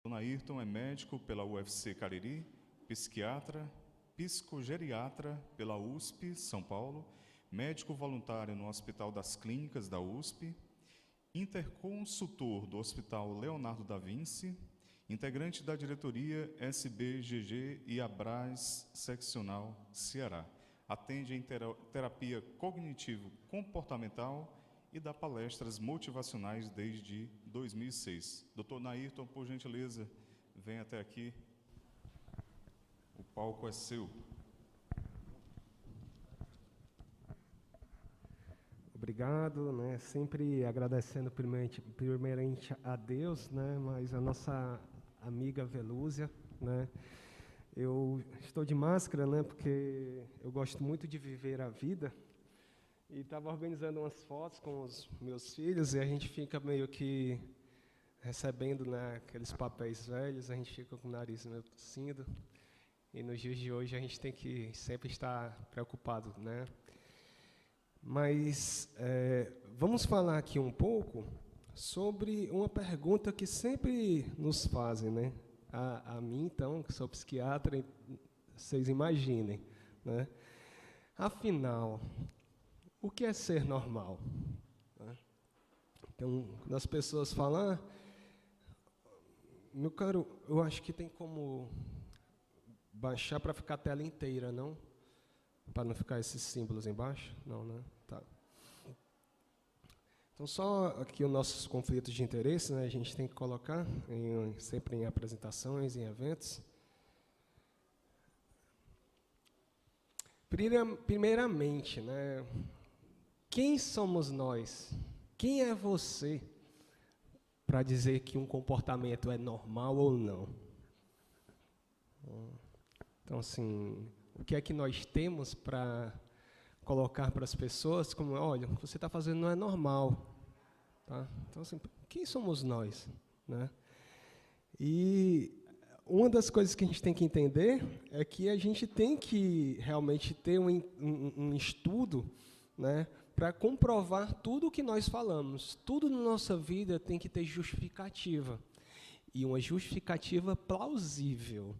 Dr. Nairton é médico pela UFC Cariri, psiquiatra, psicogeriatra pela USP, São Paulo, médico voluntário no Hospital das Clínicas da USP, interconsultor do Hospital Leonardo da Vinci, integrante da diretoria SBGG e Abras Seccional Ceará. Atende em terapia cognitivo-comportamental e dá palestras motivacionais desde 2006. Dr. Nairton, por gentileza, vem até aqui. O palco é seu. Obrigado, né? Sempre agradecendo primeiramente a Deus, né? Mas a nossa amiga Velúzia, né? Eu estou de máscara, né? Porque eu gosto muito de viver a vida. E estava organizando umas fotos com os meus filhos e a gente fica meio que recebendo, né, aqueles papéis velhos, a gente fica com o nariz meio tossindo. E nos dias de hoje a gente tem que sempre estar preocupado, né? Mas vamos falar aqui um pouco sobre uma pergunta que sempre nos fazem, né? A mim, então, que sou psiquiatra, vocês imaginem, né? Afinal, o que é ser normal? Então, quando as pessoas falam, meu caro, eu acho que tem como baixar para ficar a tela inteira, não? Para não ficar esses símbolos embaixo? Não, né? Tá. Então, só aqui os nossos conflitos de interesse, né, a gente tem que colocar sempre em apresentações, em eventos. Primeiramente, né, quem somos nós? Quem é você para dizer que um comportamento é normal ou não? Então, assim, o que é que nós temos para colocar para as pessoas como, olha, o que você está fazendo não é normal. Tá? Então, assim, quem somos nós? Né? E uma das coisas que a gente tem que entender é que a gente tem que realmente ter um estudo, né, para comprovar tudo o que nós falamos. Tudo na nossa vida tem que ter justificativa. E uma justificativa plausível.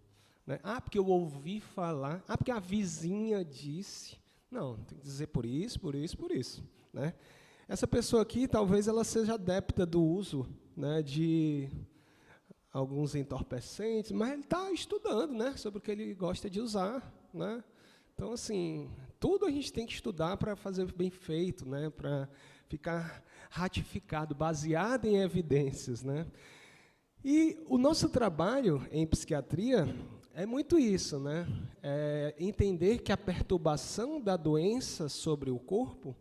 Né? Ah, porque eu ouvi falar. Ah, porque a vizinha disse. Não, tem que dizer por isso, por isso, por isso. Né? Essa pessoa aqui, talvez ela seja adepta do uso, né, de alguns entorpecentes, mas ele está estudando, né, sobre o que ele gosta de usar. Né? Então, assim, tudo a gente tem que estudar para fazer bem feito, né, para ficar ratificado, baseado em evidências. Né? E o nosso trabalho em psiquiatria é muito isso, né? É entender que a perturbação da doença sobre o corpo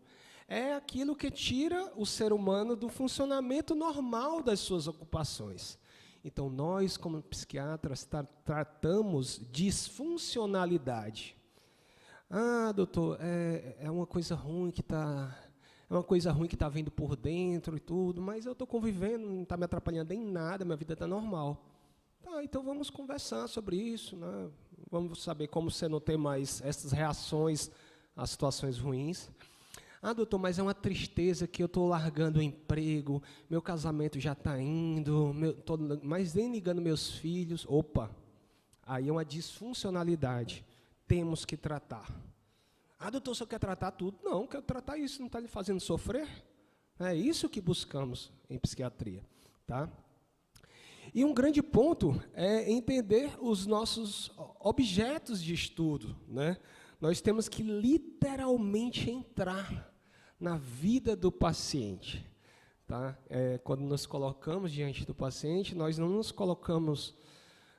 é aquilo que tira o ser humano do funcionamento normal das suas ocupações. Então, nós, como psiquiatras, tratamos disfuncionalidade. Ah, doutor, é uma coisa ruim que está vindo por dentro e tudo, mas eu estou convivendo, não está me atrapalhando em nada, minha vida está normal. Tá, então vamos conversar sobre isso, né? Vamos saber como você não tem mais essas reações às situações ruins. Ah, doutor, mas é uma tristeza que eu estou largando o emprego, meu casamento já está indo, mas nem ligando meus filhos. Opa, aí é uma disfuncionalidade. Temos que tratar. Ah, doutor, você quer tratar tudo? Não, quero tratar isso, não está lhe fazendo sofrer? É isso que buscamos em psiquiatria. Tá? E um grande ponto é entender os nossos objetos de estudo. Né? Nós temos que literalmente entrar na vida do paciente. Tá? Quando nos colocamos diante do paciente, nós não nos colocamos,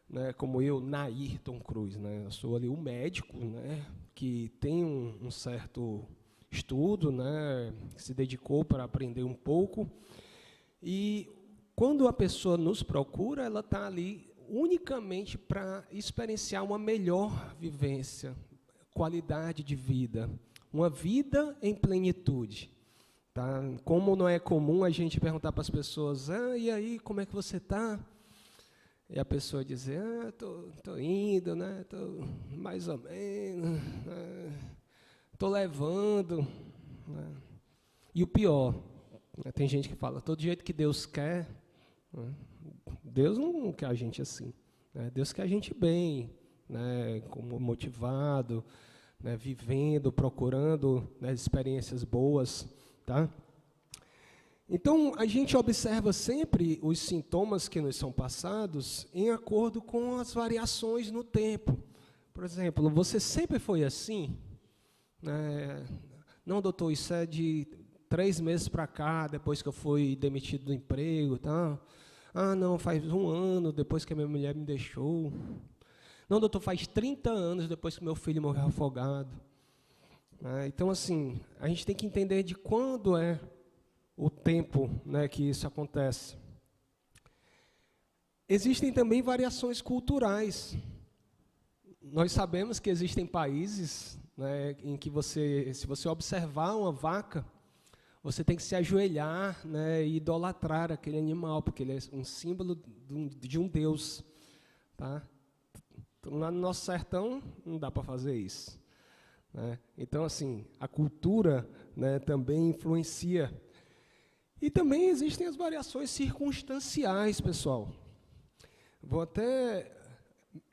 né, como eu, Nairton Cruz. Né? Eu sou ali o médico, né, que tem um certo estudo, né, que se dedicou para aprender um pouco. E quando a pessoa nos procura, ela está ali unicamente para experienciar uma melhor vivência, qualidade de vida, uma vida em plenitude. Tá? Como não é comum a gente perguntar para as pessoas, e aí, como é que você está? E a pessoa dizer, estou indo, né? Estou mais ou menos, estou levando. Né? E o pior, né? Tem gente que fala, todo jeito que Deus quer, né? Deus não quer a gente assim, né? Deus quer a gente bem, né? Como motivado, né? Vivendo, procurando, né? Experiências boas, tá? Então, a gente observa sempre os sintomas que nos são passados em acordo com as variações no tempo. Por exemplo, você sempre foi assim? Não, doutor, isso é de 3 meses para cá, depois que eu fui demitido do emprego. Tá? Ah, não, faz 1 ano depois que a minha mulher me deixou. Não, doutor, faz 30 anos depois que meu filho morreu afogado. Então, assim, a gente tem que entender de quando é o tempo, né, que isso acontece. Existem também variações culturais. Nós sabemos que existem países, né, em que se você observar uma vaca, você tem que se ajoelhar, né, e idolatrar aquele animal, porque ele é um símbolo de um Deus. Tá? Então, lá no nosso sertão, não dá para fazer isso. Né? Então, assim, a cultura, né, também influencia. E também existem as variações circunstanciais, pessoal.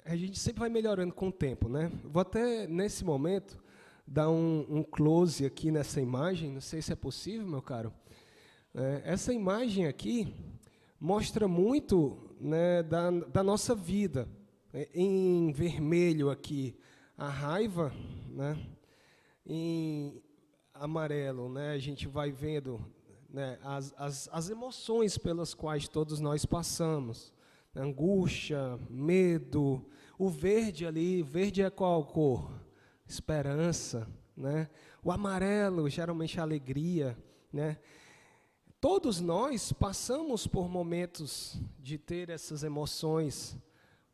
A gente sempre vai melhorando com o tempo, né? Vou até, nesse momento, dar um close aqui nessa imagem, não sei se é possível, meu caro. Essa imagem aqui mostra muito, né, da nossa vida. Em vermelho aqui, a raiva, né? Em amarelo, né, a gente vai vendo, né, as emoções pelas quais todos nós passamos. Angústia, medo. O verde ali, verde é qual cor? Esperança. Né? O amarelo, geralmente, alegria. Né? Todos nós passamos por momentos de ter essas emoções,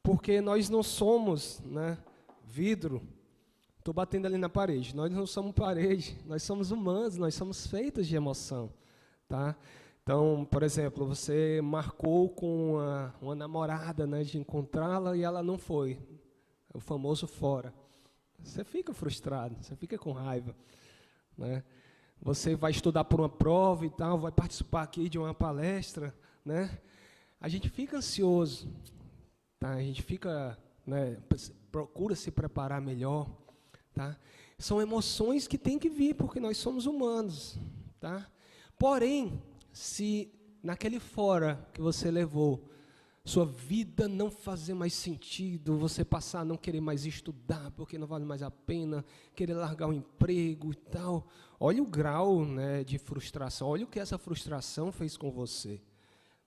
porque nós não somos, né, vidro. Estou batendo ali na parede. Nós não somos parede, nós somos humanos, nós somos feitos de emoção. Tá? Então, por exemplo, você marcou com uma namorada, né, de encontrá-la e ela não foi. O famoso fora. Você fica frustrado, você fica com raiva. Né? Você vai estudar por uma prova e tal, vai participar aqui de uma palestra. Né? A gente fica ansioso. Tá? A gente fica, né, procura se preparar melhor. Tá? São emoções que têm que vir, porque nós somos humanos. Tá? Porém, se naquele fora que você levou, sua vida não fazer mais sentido, você passar a não querer mais estudar, porque não vale mais a pena, querer largar o emprego e tal, olha o grau, né, de frustração, olha o que essa frustração fez com você.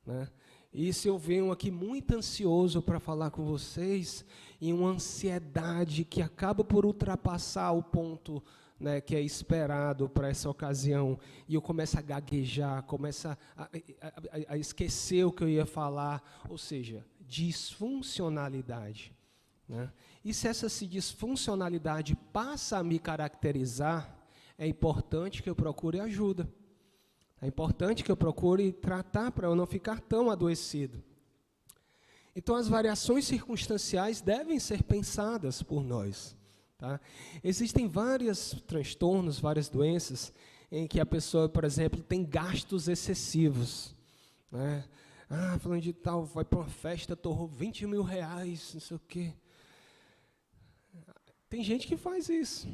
Né? E se eu venho aqui muito ansioso para falar com vocês, em uma ansiedade que acaba por ultrapassar o ponto, né, que é esperado para essa ocasião, e eu começo a gaguejar, começo a esquecer o que eu ia falar, ou seja, disfuncionalidade. Né? E se essa disfuncionalidade passa a me caracterizar, é importante que eu procure ajuda. É importante que eu procure tratar para eu não ficar tão adoecido. Então, as variações circunstanciais devem ser pensadas por nós. Tá? Existem vários transtornos, várias doenças, em que a pessoa, por exemplo, tem gastos excessivos. Né? Falando de tal, vai para uma festa, torrou 20 mil reais, não sei o quê. Tem gente que faz isso.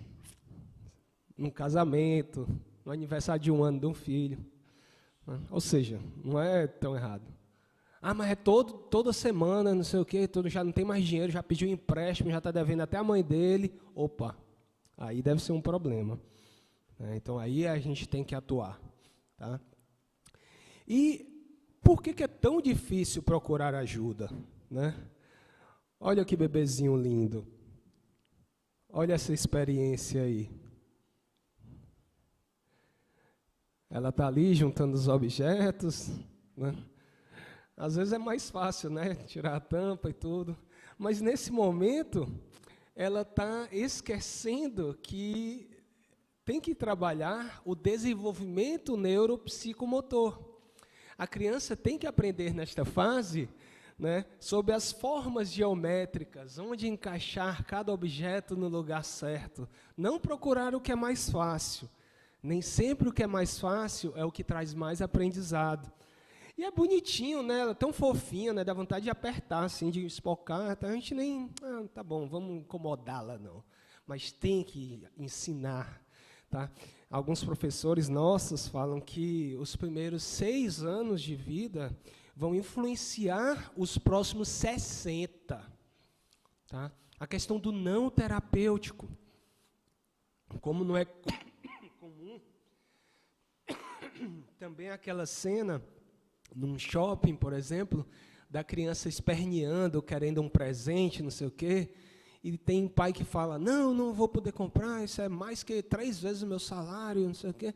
Num casamento, no aniversário de 1 ano de um filho. Né? Ou seja, não é tão errado. Mas é toda semana, não sei o quê, já não tem mais dinheiro, já pediu empréstimo, já está devendo até a mãe dele. Opa, aí deve ser um problema. Então, aí a gente tem que atuar. Tá? E por que é tão difícil procurar ajuda? Né? Olha que bebezinho lindo. Olha essa experiência aí. Ela está ali juntando os objetos, né? Às vezes é mais fácil, né, tirar a tampa e tudo, mas nesse momento ela está esquecendo que tem que trabalhar o desenvolvimento neuropsicomotor. A criança tem que aprender nesta fase, né, sobre as formas geométricas, onde encaixar cada objeto no lugar certo, não procurar o que é mais fácil. Nem sempre o que é mais fácil é o que traz mais aprendizado. E é bonitinho, né? Ela é tão fofinha, né? Dá vontade de apertar, assim, de espocar. Então a gente nem, tá bom, vamos incomodá-la, não. Mas tem que ensinar, tá? Alguns professores nossos falam que os primeiros 6 anos de vida vão influenciar os próximos 60, tá? A questão do não terapêutico, como não é comum, também aquela cena num shopping, por exemplo, da criança esperneando, querendo um presente, não sei o quê, e tem pai que fala, não vou poder comprar, isso é mais que 3 vezes o meu salário, não sei o quê.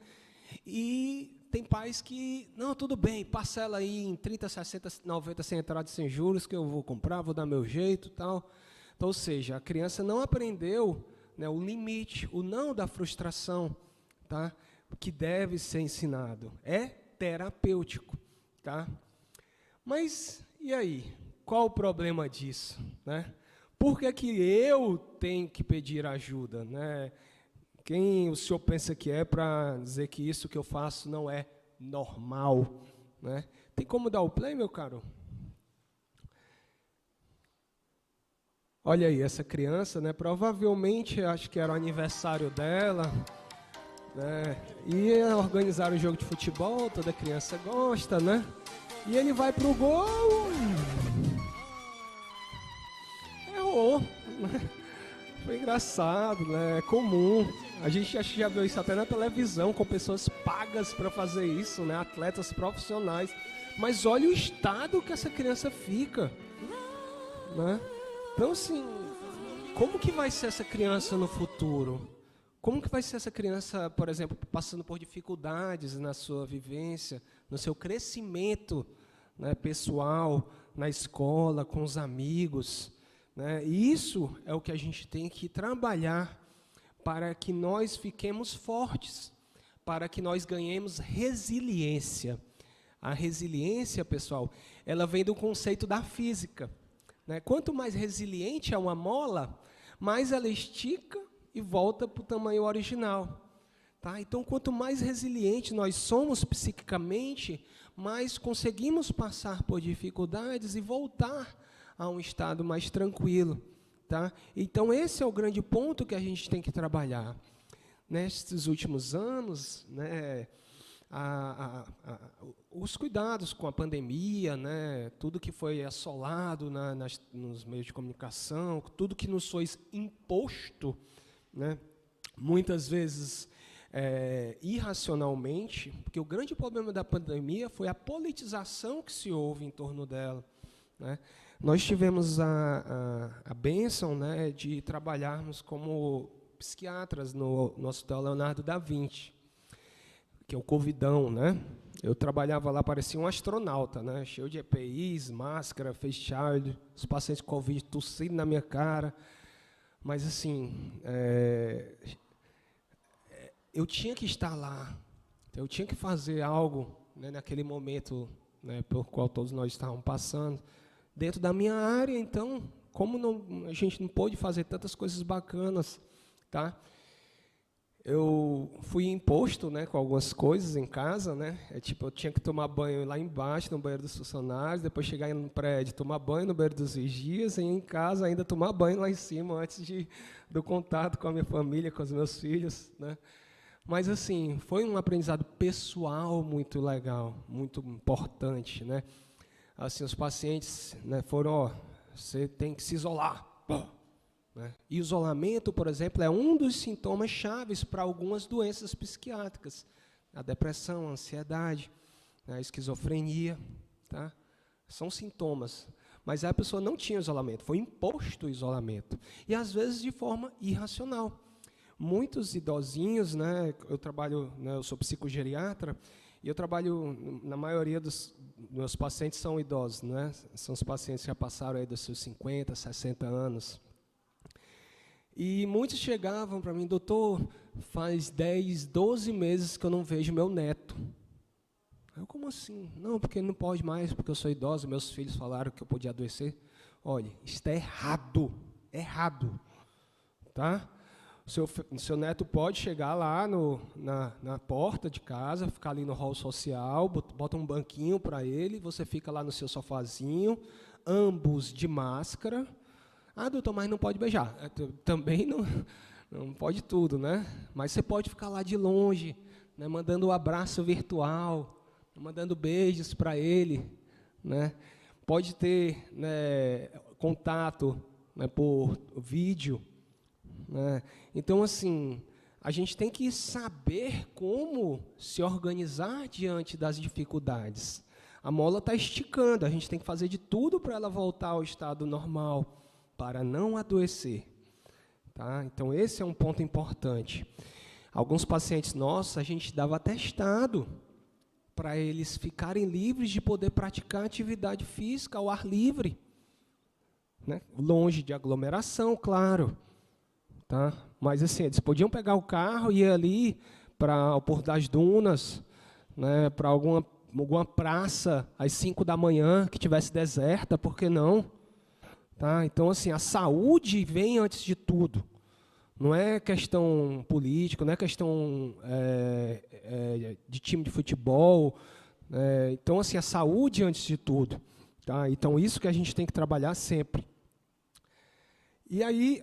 E tem pais que, não, tudo bem, parcela aí em 30, 60, 90, sem entrada e sem juros, que eu vou comprar, vou dar meu jeito e tal. Então, ou seja, a criança não aprendeu, né, o limite, o não da frustração, tá, que deve ser ensinado. É terapêutico. Tá? Mas, e aí? Qual o problema disso? Né? Por que que eu tenho que pedir ajuda? Né? Quem o senhor pensa que é para dizer que isso que eu faço não é normal? Né? Tem como dar o play, meu caro? Olha aí, essa criança, né, provavelmente, acho que era o aniversário dela, né, e organizaram o jogo de futebol, toda criança gosta, né? E ele vai pro gol. Errou. Foi engraçado, né? É comum. A gente já viu isso até na televisão, com pessoas pagas para fazer isso, né? Atletas profissionais. Mas olha o estado que essa criança fica, né? Então, assim, como que vai ser essa criança no futuro? Como que vai ser essa criança, por exemplo, passando por dificuldades na sua vivência, no seu crescimento, né, pessoal, na escola, com os amigos? Né? E isso é o que a gente tem que trabalhar para que nós fiquemos fortes, para que nós ganhemos resiliência. A resiliência, pessoal, ela vem do conceito da física. Né? Quanto mais resiliente é uma mola, mais ela estica e volta para o tamanho original. Tá? Então, quanto mais resiliente nós somos psiquicamente, mais conseguimos passar por dificuldades e voltar a um estado mais tranquilo. Tá? Então, esse é o grande ponto que a gente tem que trabalhar. Nestes últimos anos, né, os cuidados com a pandemia, né, tudo que foi assolado nos meios de comunicação, tudo que nos foi imposto, né, muitas vezes irracionalmente, porque o grande problema da pandemia foi a politização que se houve em torno dela. Né. Nós tivemos a bênção, né, de trabalharmos como psiquiatras no Hospital Leonardo da Vinci, que é o Covidão, né? Eu trabalhava lá, parecia um astronauta, né? Cheio de EPIs, máscara, face shield, os pacientes com Covid tossindo na minha cara. Mas, assim, eu tinha que estar lá, eu tinha que fazer algo, né, naquele momento, né, pelo qual todos nós estávamos passando, dentro da minha área. Então, como a gente não pôde fazer tantas coisas bacanas, tá? Eu fui imposto, né, com algumas coisas em casa, né? Tipo, eu tinha que tomar banho lá embaixo, no banheiro dos funcionários, depois chegar no prédio, tomar banho no banheiro dos vigias, e em casa ainda tomar banho lá em cima, antes do contato com a minha família, com os meus filhos, né? Mas, assim, foi um aprendizado pessoal muito legal, muito importante, né? Assim, os pacientes, né, foram, você tem que se isolar. Né? E isolamento, por exemplo, é um dos sintomas chaves para algumas doenças psiquiátricas. A depressão, a ansiedade, a esquizofrenia. Tá? São sintomas. Mas a pessoa não tinha isolamento, foi imposto o isolamento. E, às vezes, de forma irracional. Muitos idosinhos, né, eu sou psicogeriatra, e eu trabalho, na maioria dos meus pacientes são idosos, né? São os pacientes que já passaram aí dos seus 50, 60 anos. E muitos chegavam para mim, doutor, faz 10, 12 meses que eu não vejo meu neto. Eu, como assim? Não, porque ele não pode mais, porque eu sou idoso, meus filhos falaram que eu podia adoecer. Olha, isso é errado, tá? Seu neto pode chegar lá na porta de casa, ficar ali no hall social, bota um banquinho para ele, você fica lá no seu sofazinho, ambos de máscara. Ah, doutor, mas não pode beijar. Também não pode tudo, né? Mas você pode ficar lá de longe, né, mandando um abraço virtual, mandando beijos para ele, né? Pode ter, né, contato, né, por vídeo, né? Então, assim, a gente tem que saber como se organizar diante das dificuldades. A mola está esticando, a gente tem que fazer de tudo para ela voltar ao estado normal, para não adoecer. Tá? Então, esse é um ponto importante. Alguns pacientes nossos, a gente dava atestado para eles ficarem livres de poder praticar atividade física ao ar livre, né? Longe de aglomeração, claro. Tá? Mas, assim, eles podiam pegar o carro e ir ali para o Porto das Dunas, né, para alguma praça às 5 da manhã que tivesse deserta, por que não? Tá? Então, assim, a saúde vem antes de tudo. Não é questão política, não é questão de time de futebol. Então, assim, a saúde antes de tudo. Tá? Então, isso que a gente tem que trabalhar sempre. E aí,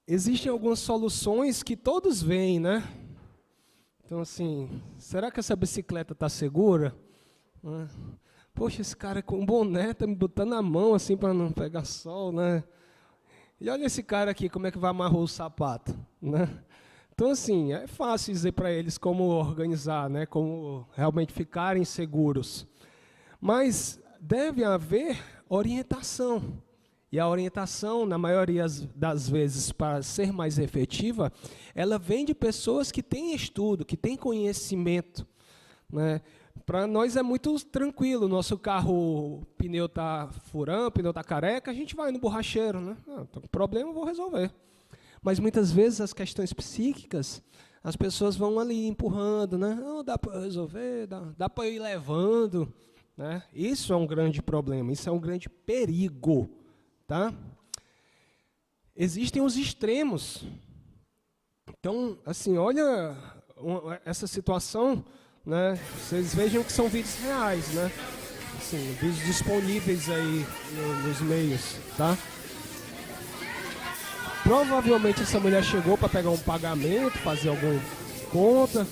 existem algumas soluções que todos veem, né? Então, assim, será que essa bicicleta está segura? Poxa, esse cara com um boné está me botando a mão assim para não pegar sol, né? E olha esse cara aqui, como é que vai amarrar o sapato, né? Então, assim, é fácil dizer para eles como organizar, né? Como realmente ficarem seguros. Mas deve haver orientação. E a orientação, na maioria das vezes, para ser mais efetiva, ela vem de pessoas que têm estudo, que têm conhecimento, né? Para nós é muito tranquilo, nosso carro, o pneu está furando, o pneu está careca, a gente vai no borracheiro, né? Estou com problema, vou resolver. Mas muitas vezes as questões psíquicas, as pessoas vão ali empurrando, né? Não, dá para resolver, dá para ir levando, né? Isso é um grande problema, isso é um grande perigo. Tá? Existem os extremos. Então, assim, olha essa situação, né? Vocês vejam que são vídeos reais, né? Assim, vídeos disponíveis aí nos meios, tá? Provavelmente essa mulher chegou para pegar um pagamento, fazer alguma conta,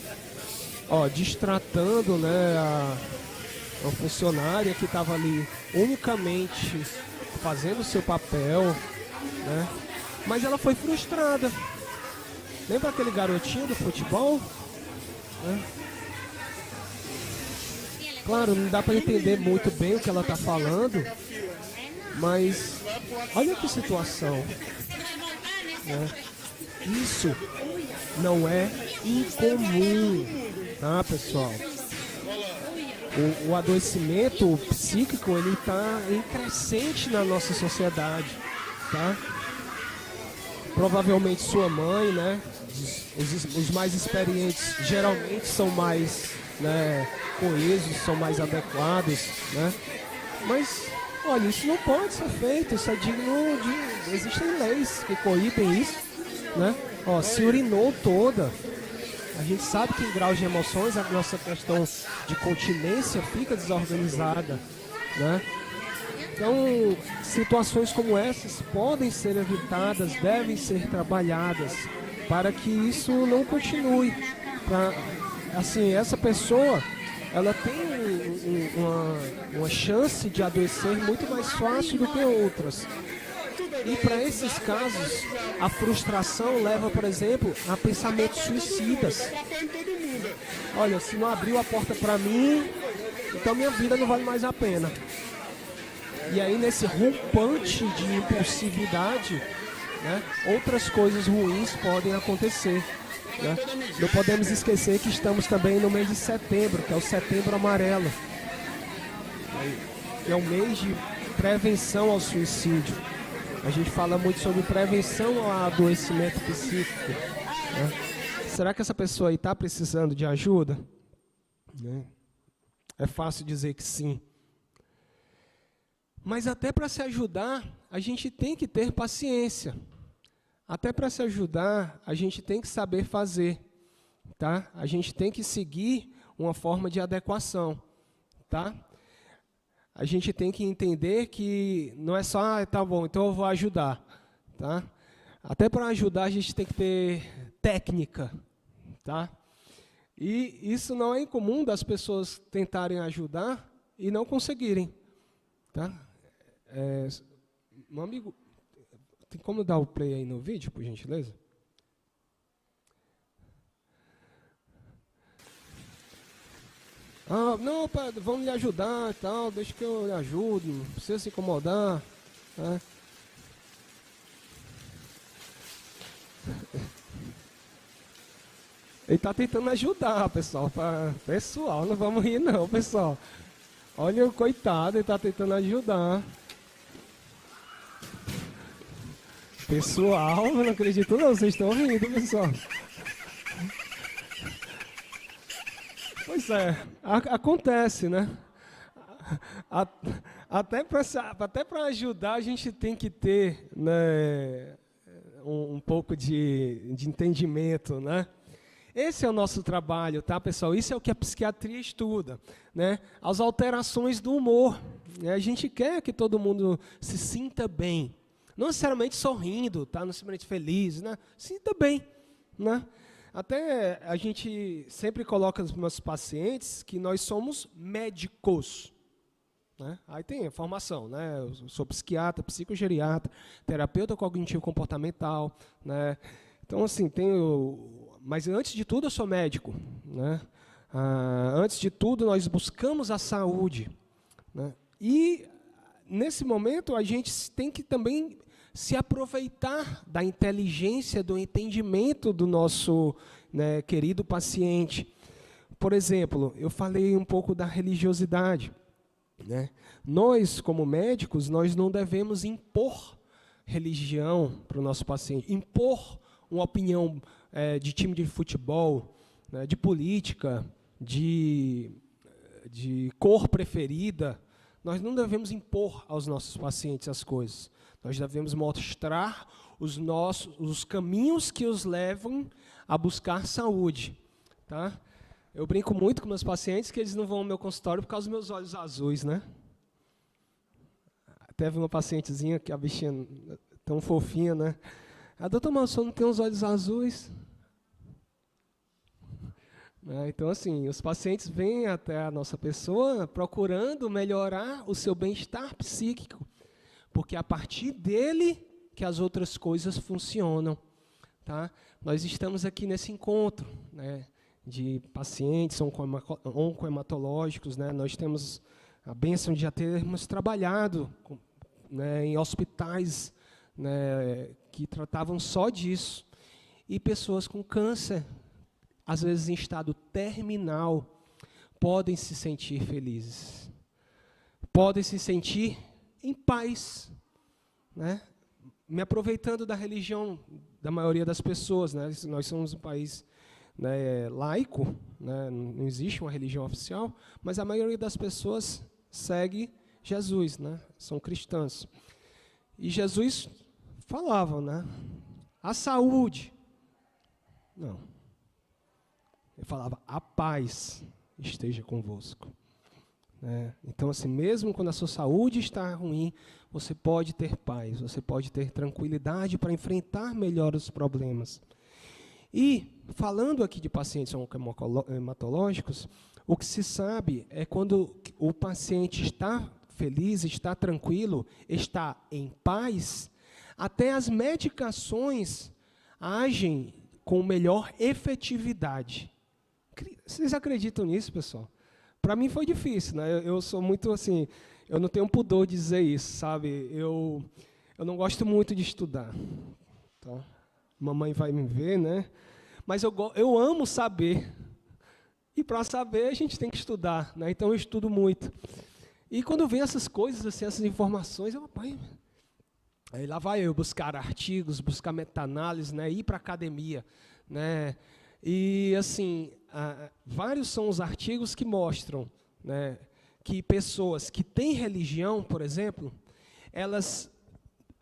ó, destratando, né, a funcionária que estava ali unicamente fazendo o seu papel, né? Mas ela foi frustrada. Lembra aquele garotinho do futebol? Né? Claro, não dá para entender muito bem o que ela está falando, mas olha que situação. Né? Isso não é incomum, tá, pessoal? O adoecimento psíquico, ele está em crescente na nossa sociedade, tá? Provavelmente sua mãe, né? Os mais experientes geralmente são mais, né, coesos, são mais adequados, né? Mas, olha, isso não pode ser feito, isso é digno de... Existem leis que coíbem isso, né? Ó, se urinou toda. A gente sabe que em graus de emoções a nossa questão de continência fica desorganizada, né? Então, situações como essas podem ser evitadas, devem ser trabalhadas para que isso não continue. Assim, essa pessoa, ela tem uma chance de adoecer muito mais fácil do que outras. E para esses casos, a frustração leva, por exemplo, a pensamentos suicidas. Olha, se não abriu a porta para mim, então minha vida não vale mais a pena. E aí, nesse rompante de impulsividade, né, outras coisas ruins podem acontecer. Né? Não podemos esquecer que estamos também no mês de setembro, que é o Setembro Amarelo. Que é o mês de prevenção ao suicídio. A gente fala muito sobre prevenção ao adoecimento psíquico. Né? Será que essa pessoa aí está precisando de ajuda? Né? É fácil dizer que sim. Mas até para se ajudar, a gente tem que ter paciência. Até para se ajudar, a gente tem que saber fazer, tá? A gente tem que seguir uma forma de adequação, tá? A gente tem que entender que não é só, tá bom, então eu vou ajudar, tá? Até para ajudar a gente tem que ter técnica, tá? E isso não é incomum das pessoas tentarem ajudar e não conseguirem, tá? Meu amigo, tem como dar o play aí no vídeo, por gentileza? Ah, não, padre, vamos lhe ajudar e tal, deixa que eu lhe ajudo, não precisa se incomodar, né? Ele está tentando ajudar, pessoal, pessoal, não vamos rir não, pessoal. Olha o coitado, ele está tentando ajudar. Pessoal, eu não acredito não, vocês estão rindo, pessoal. Pois é, acontece, né? Até para ajudar a gente tem que ter, né, um pouco de entendimento, né? Esse é o nosso trabalho, tá, pessoal? Isso é o que a psiquiatria estuda, né? As alterações do humor. A gente quer que todo mundo se sinta bem. Não necessariamente sorrindo, tá? Não necessariamente feliz, né? Sinta bem, né? Até a gente sempre coloca nos meus pacientes que nós somos médicos, né? Aí tem a formação, né? Eu sou psiquiatra, psicogeriatra, terapeuta cognitivo-comportamental, né? Então, assim, mas antes de tudo eu sou médico, né? Antes de tudo nós buscamos a saúde, né? E nesse momento a gente tem que também se aproveitar da inteligência, do entendimento do nosso, né, querido paciente. Por exemplo, eu falei um pouco da religiosidade, né? Nós, como médicos, nós não devemos impor religião para o nosso paciente, impor uma opinião de time de futebol, né, de política, de cor preferida. Nós não devemos impor aos nossos pacientes as coisas. Nós devemos mostrar os caminhos que os levam a buscar saúde, tá? Eu brinco muito com meus pacientes que eles não vão ao meu consultório por causa dos meus olhos azuis, né? Teve uma pacientezinha que a bichinha tão fofinha, né? Doutor, mas o senhor não tem os olhos azuis? Então, assim, os pacientes vêm até a nossa pessoa procurando melhorar o seu bem-estar psíquico, porque é a partir dele que as outras coisas funcionam, tá? Nós estamos aqui nesse encontro, né, de pacientes oncohematológicos, né? Nós temos a bênção de já termos trabalhado, né, em hospitais, né, que tratavam só disso, e pessoas com câncer, às vezes em estado terminal, podem se sentir felizes, podem se sentir em paz, né? Me aproveitando da religião da maioria das pessoas, né? Nós somos um país, né, laico, né? Não existe uma religião oficial, mas a maioria das pessoas segue Jesus, né? São cristãos. E Jesus falava, né? A saúde. Não. Ele falava, a paz esteja convosco. Então, assim, mesmo quando a sua saúde está ruim, você pode ter paz, você pode ter tranquilidade para enfrentar melhor os problemas. E, falando aqui de pacientes oncohematológicos, o que se sabe é quando o paciente está feliz, está tranquilo, está em paz, até as medicações agem com melhor efetividade. Vocês acreditam nisso, pessoal? Para mim foi difícil, né? Eu sou muito assim, eu não tenho pudor de dizer isso, sabe? Eu não gosto muito de estudar, tá? Mamãe vai me ver, né? Mas eu amo saber. E para saber a gente tem que estudar, né? Então eu estudo muito. E quando vem essas coisas, assim, essas informações, aí lá vai eu buscar artigos, buscar meta-análise, né? Ir para a academia, né? E assim, vários são os artigos que mostram, né, que pessoas que têm religião, por exemplo, elas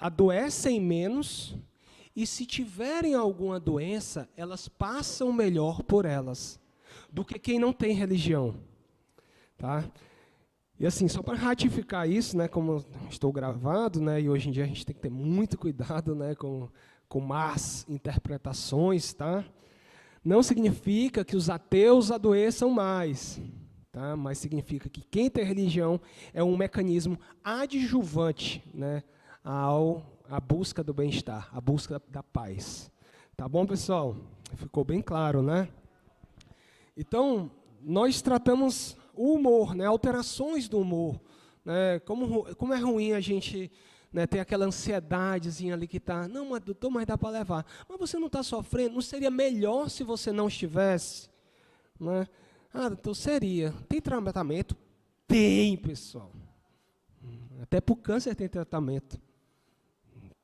adoecem menos e, se tiverem alguma doença, elas passam melhor por elas do que quem não tem religião. Tá? E assim, só para ratificar isso, né, como estou gravado, né, e hoje em dia a gente tem que ter muito cuidado, né, com más interpretações, tá? Não significa que os ateus adoeçam mais, tá? Mas significa que quem tem religião é um mecanismo adjuvante, né, à busca do bem-estar, à busca da paz. Tá bom, pessoal? Ficou bem claro, né? Então, nós tratamos o humor, né, alterações do humor, né, como é ruim a gente, né, ter aquela ansiedadezinha ali que está, não, mas doutor, mas dá para levar. Mas você não está sofrendo? Não seria melhor se você não estivesse? Né? Ah, doutor, seria. Tem tratamento? Tem, pessoal. Até para o câncer tem tratamento.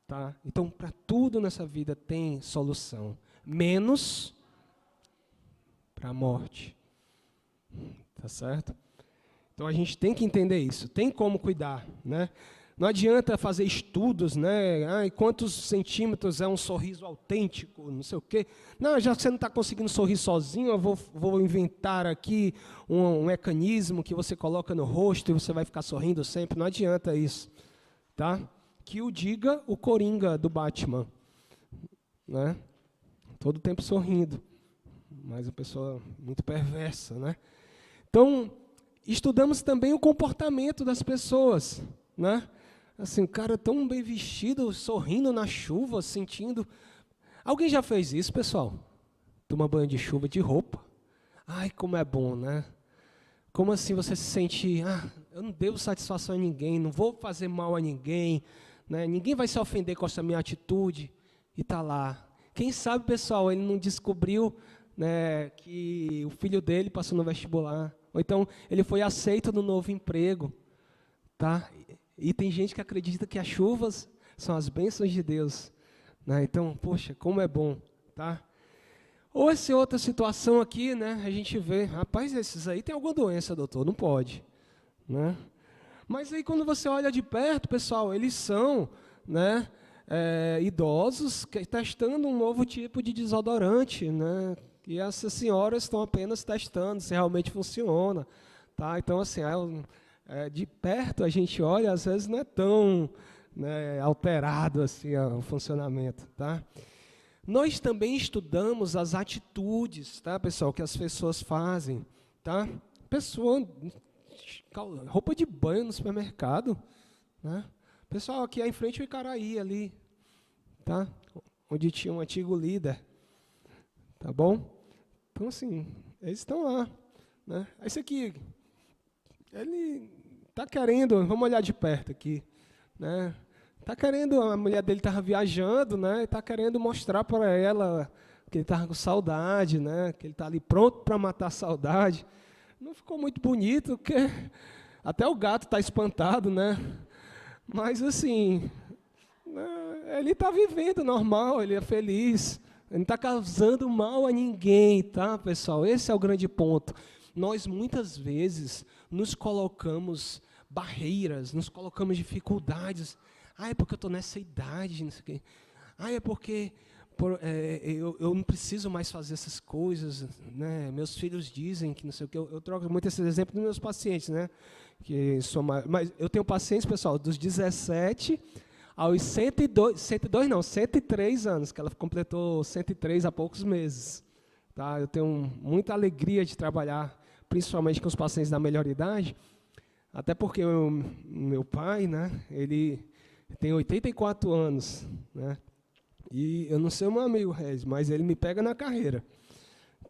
Tá? Então, para tudo nessa vida tem solução. Menos para a morte. Tá certo? Então, a gente tem que entender isso. Tem como cuidar, né? Não adianta fazer estudos, né? Ai, quantos centímetros é um sorriso autêntico, não sei o quê. Não, já que você não está conseguindo sorrir sozinho, eu vou inventar aqui um mecanismo que você coloca no rosto e você vai ficar sorrindo sempre. Não adianta isso. Tá? Que o diga o Coringa do Batman. Né? Todo o tempo sorrindo. Mas uma pessoa muito perversa. Né? Então, estudamos também o comportamento das pessoas. Né? Assim, o cara tão bem vestido, sorrindo na chuva, sentindo... Alguém já fez isso, pessoal? Toma banho de chuva de roupa. Ai, como é bom, né? Como assim você se sente... eu não devo satisfação a ninguém, não vou fazer mal a ninguém, né? Ninguém vai se ofender com essa minha atitude. E está lá. Quem sabe, pessoal, ele não descobriu, né, que o filho dele passou no vestibular. Ou então, ele foi aceito no novo emprego. Tá? E tem gente que acredita que as chuvas são as bênçãos de Deus. Né? Então, poxa, como é bom. Tá? Ou essa outra situação aqui, né, a gente vê, rapaz, esses aí tem alguma doença, doutor, não pode. Né? Mas aí quando você olha de perto, pessoal, eles são, né, idosos testando um novo tipo de desodorante. Né? E essas senhoras estão apenas testando se realmente funciona. Tá? Então, assim, de perto a gente olha, às vezes não é tão, né, alterado assim o funcionamento, tá? Nós também estudamos as atitudes, tá, pessoal, que as pessoas fazem, tá? Pessoa, roupa de banho no supermercado, né? Pessoal, aqui em frente ao Icaraí ali, tá? Onde tinha um antigo líder, tá bom? Então, assim, eles estão lá, né? Esse aqui, ele está querendo, vamos olhar de perto aqui, né? Está querendo, a mulher dele estava viajando, né? Está querendo mostrar para ela que ele estava com saudade, né? Que ele está ali pronto para matar a saudade. Não ficou muito bonito, porque até o gato está espantado, né? Mas assim, né, ele está vivendo normal, ele é feliz, ele não está causando mal a ninguém, tá, pessoal? Esse é o grande ponto. Nós muitas vezes nos colocamos barreiras, nos colocamos dificuldades. É porque eu estou nessa idade, não sei o quê. É porque eu não preciso mais fazer essas coisas, né? Meus filhos dizem que não sei o quê. Eu troco muito esse exemplo dos meus pacientes, né? Mas eu tenho pacientes, pessoal, dos 17 aos 103 anos, que ela completou 103 há poucos meses. Tá? Eu tenho muita alegria de trabalhar, principalmente com os pacientes da melhor idade, até porque meu pai, né, ele tem 84 anos, né, e eu não sei o meu amigo Regis, mas ele me pega na carreira.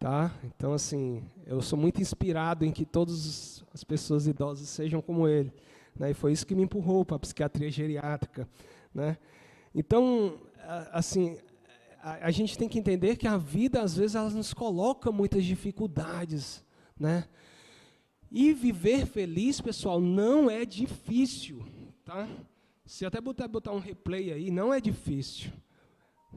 Tá? Então, assim, eu sou muito inspirado em que todas as pessoas idosas sejam como ele. Né, e foi isso que me empurrou para a psiquiatria geriátrica. Né? Então, assim, a gente tem que entender que a vida, às vezes, ela nos coloca muitas dificuldades. Né? E viver feliz, pessoal, não é difícil. Tá? Se até botar um replay aí, não é difícil.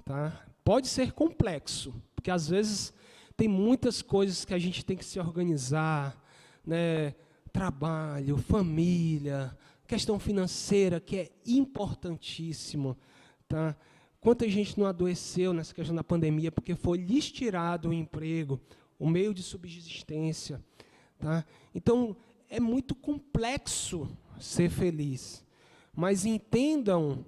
Tá? Pode ser complexo, porque às vezes tem muitas coisas que a gente tem que se organizar, né? Trabalho, família, questão financeira, que é importantíssimo, tá? Quanta gente não adoeceu nessa questão da pandemia porque foi lhes tirado o emprego, o meio de subsistência, tá? Então, é muito complexo ser feliz, mas entendam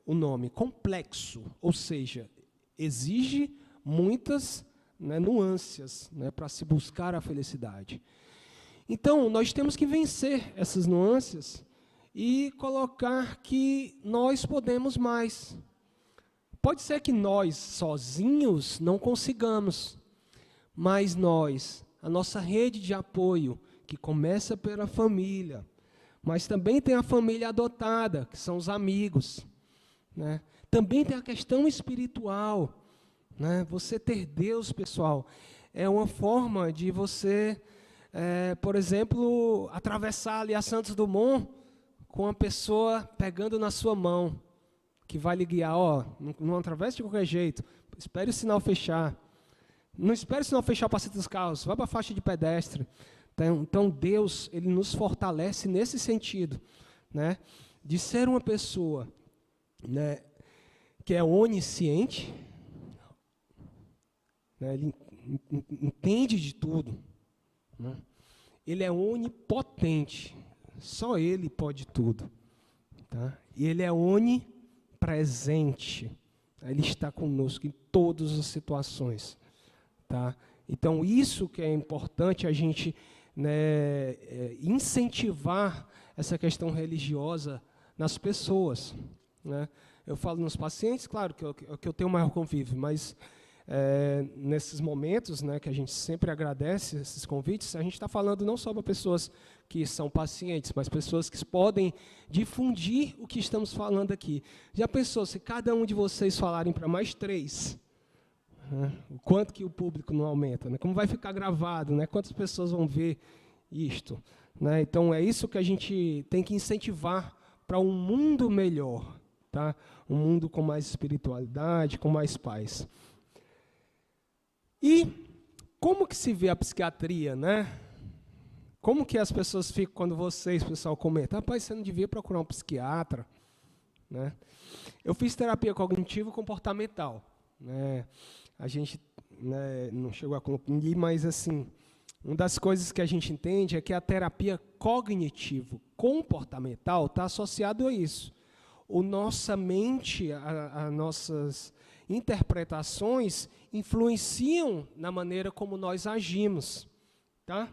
o nome, complexo, ou seja, exige muitas, né, nuances, né, para se buscar a felicidade. Então, nós temos que vencer essas nuances e colocar que nós podemos mais. Pode ser que nós, sozinhos, não consigamos, mas nós, a nossa rede de apoio, que começa pela família, mas também tem a família adotada, que são os amigos, né? Também tem a questão espiritual, né? Você ter Deus, pessoal, é uma forma de você, por exemplo, atravessar ali a Santos Dumont com a pessoa pegando na sua mão, que vai lhe guiar. Ó, não atravesse de qualquer jeito, espere o sinal fechar. Não espere o sinal fechar para dos carros, vai para a faixa de pedestre. Então, Deus, ele nos fortalece nesse sentido, né, de ser uma pessoa, né, que é onisciente, né, ele entende de tudo, né, ele é onipotente, só ele pode tudo, tá? E ele é onipresente, ele está conosco em todas as situações, tá? Então, isso que é importante a gente, né, incentivar essa questão religiosa nas pessoas, né? Eu falo nos pacientes, claro que eu tenho maior convívio, mas nesses momentos, né, que a gente sempre agradece esses convites, a gente está falando não só para pessoas que são pacientes, mas pessoas que podem difundir o que estamos falando aqui. Já pensou, se cada um de vocês falarem para mais 3, o quanto que o público não aumenta, né? Como vai ficar gravado, né? Quantas pessoas vão ver isto, né? Então, é isso que a gente tem que incentivar para um mundo melhor, tá? Um mundo com mais espiritualidade, com mais paz. E como que se vê a psiquiatria, né? Como que as pessoas ficam quando vocês, pessoal, comentam, rapaz, você não devia procurar um psiquiatra, né? Eu fiz terapia cognitivo-comportamental, né? A gente, né, não chegou a concluir, mas assim, uma das coisas que a gente entende é que a terapia cognitivo-comportamental está associado a isso. Nossa mente, as nossas interpretações influenciam na maneira como nós agimos, tá?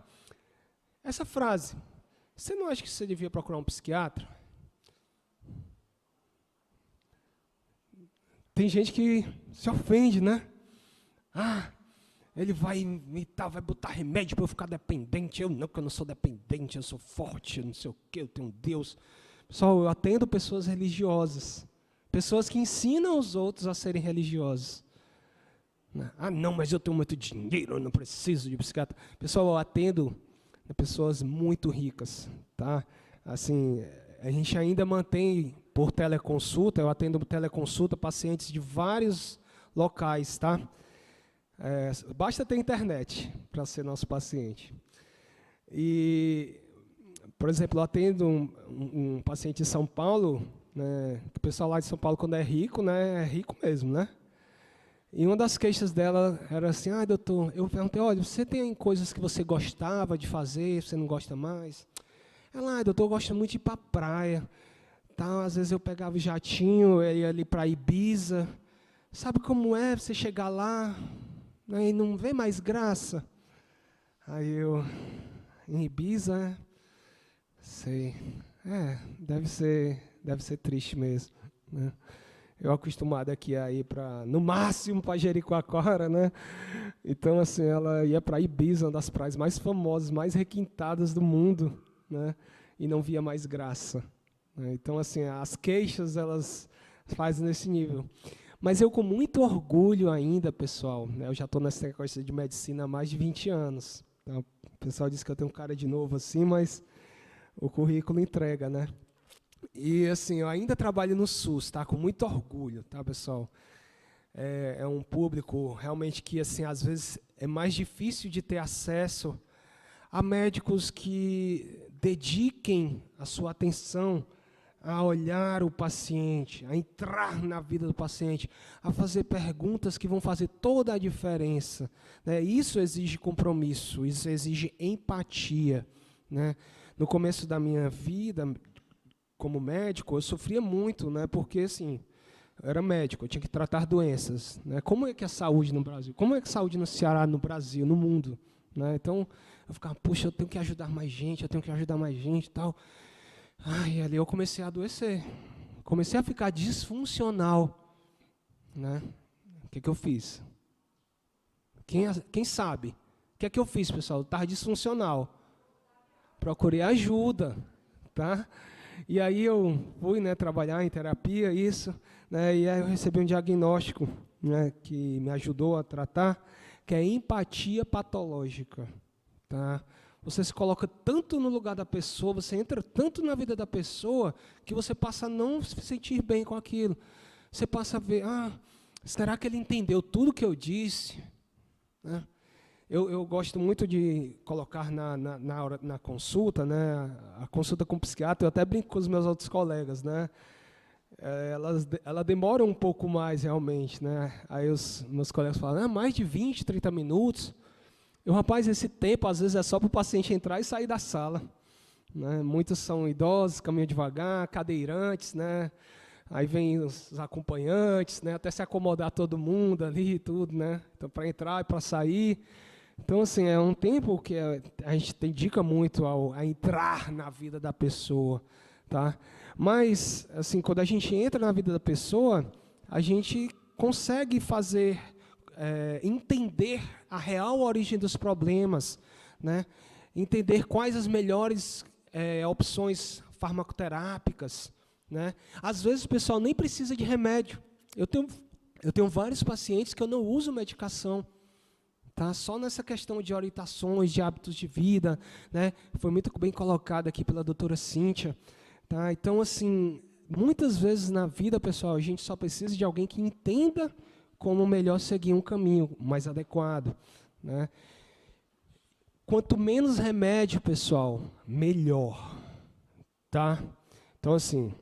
Essa frase, você não acha que você devia procurar um psiquiatra? Tem gente que se ofende, né? Ah, ele vai vai botar remédio para eu ficar dependente. Eu não, que eu não sou dependente, eu sou forte, eu não sei o quê, eu tenho Deus. Pessoal, eu atendo pessoas religiosas, pessoas que ensinam os outros a serem religiosos. Ah, não, mas eu tenho muito dinheiro, eu não preciso de psiquiatra. Pessoal, eu atendo pessoas muito ricas, tá? Assim, a gente ainda mantém por teleconsulta, eu atendo teleconsulta pacientes de vários locais, tá? Basta ter internet para ser nosso paciente. E, por exemplo, eu atendo um paciente de São Paulo, né, que o pessoal lá de São Paulo, quando é rico, né, é rico mesmo, né? E uma das queixas dela era assim, doutor, eu perguntei, olha, você tem coisas que você gostava de fazer, você não gosta mais? Ela, doutor, eu gosto muito de ir para a praia. Tá, às vezes eu pegava o jatinho, eu ia ali para Ibiza. Sabe como é você chegar lá, né, e não vê mais graça? Aí eu, em Ibiza, sei, deve ser triste mesmo, né? Eu acostumado aqui a ir no máximo para Jericoacoara, né? Então, assim, ela ia para Ibiza, uma das praias mais famosas, mais requintadas do mundo, né? E não via mais graça, né? Então, assim, as queixas, elas fazem nesse nível. Mas eu, com muito orgulho ainda, pessoal, né, eu já estou nessa coisa de medicina há mais de 20 anos. Tá? O pessoal diz que eu tenho cara de novo assim, mas o currículo entrega, né? E, assim, eu ainda trabalho no SUS, tá? Com muito orgulho, tá, pessoal? É um público realmente que, assim, às vezes é mais difícil de ter acesso Há médicos que dediquem a sua atenção a olhar o paciente, a entrar na vida do paciente, a fazer perguntas que vão fazer toda a diferença, né? Isso exige compromisso, isso exige empatia, né? No começo da minha vida, como médico, eu sofria muito, né? Porque, assim, eu era médico, eu tinha que tratar doenças, né? Como é que é a saúde no Brasil? Como é que é a saúde no Ceará, no Brasil, no mundo? Né? Então, eu ficava, puxa, eu tenho que ajudar mais gente, eu tenho que ajudar mais gente e tal. Ai, ali eu comecei a adoecer. Comecei a ficar disfuncional. Né? O que eu fiz? Quem sabe? O que eu fiz, pessoal? Eu estava disfuncional. Procurei ajuda. Tá? E aí eu fui, né, trabalhar em terapia, isso. Né, e aí eu recebi um diagnóstico, né, que me ajudou a tratar, que é empatia patológica. Tá? Você se coloca tanto no lugar da pessoa, você entra tanto na vida da pessoa, que você passa a não se sentir bem com aquilo. Você passa a ver, será que ele entendeu tudo que eu disse? Né? Eu gosto muito de colocar na consulta, né, a consulta com o psiquiatra, eu até brinco com os meus outros colegas, né? Ela demora um pouco mais, realmente. Né? Aí os meus colegas falam, mais de 20, 30 minutos. Rapaz, esse tempo, às vezes, é só para o paciente entrar e sair da sala. Né? Muitos são idosos, caminham devagar, cadeirantes, né? Aí vem os acompanhantes, né? Até se acomodar todo mundo ali e tudo, né? Então, para entrar e para sair. Então, assim, é um tempo que a gente dedica muito a entrar na vida da pessoa. Tá? Mas, assim, quando a gente entra na vida da pessoa, a gente consegue fazer... entender a real origem dos problemas, né? Entender quais as melhores opções farmacoterápicas. Né? Às vezes o pessoal nem precisa de remédio. Eu tenho vários pacientes que eu não uso medicação. Tá? Só nessa questão de orientações, de hábitos de vida. Né? Foi muito bem colocado aqui pela doutora Cíntia. Tá? Então, assim, muitas vezes na vida, pessoal, a gente só precisa de alguém que entenda como melhor seguir um caminho mais adequado. Né? Quanto menos remédio, pessoal, melhor. Tá? Então, assim,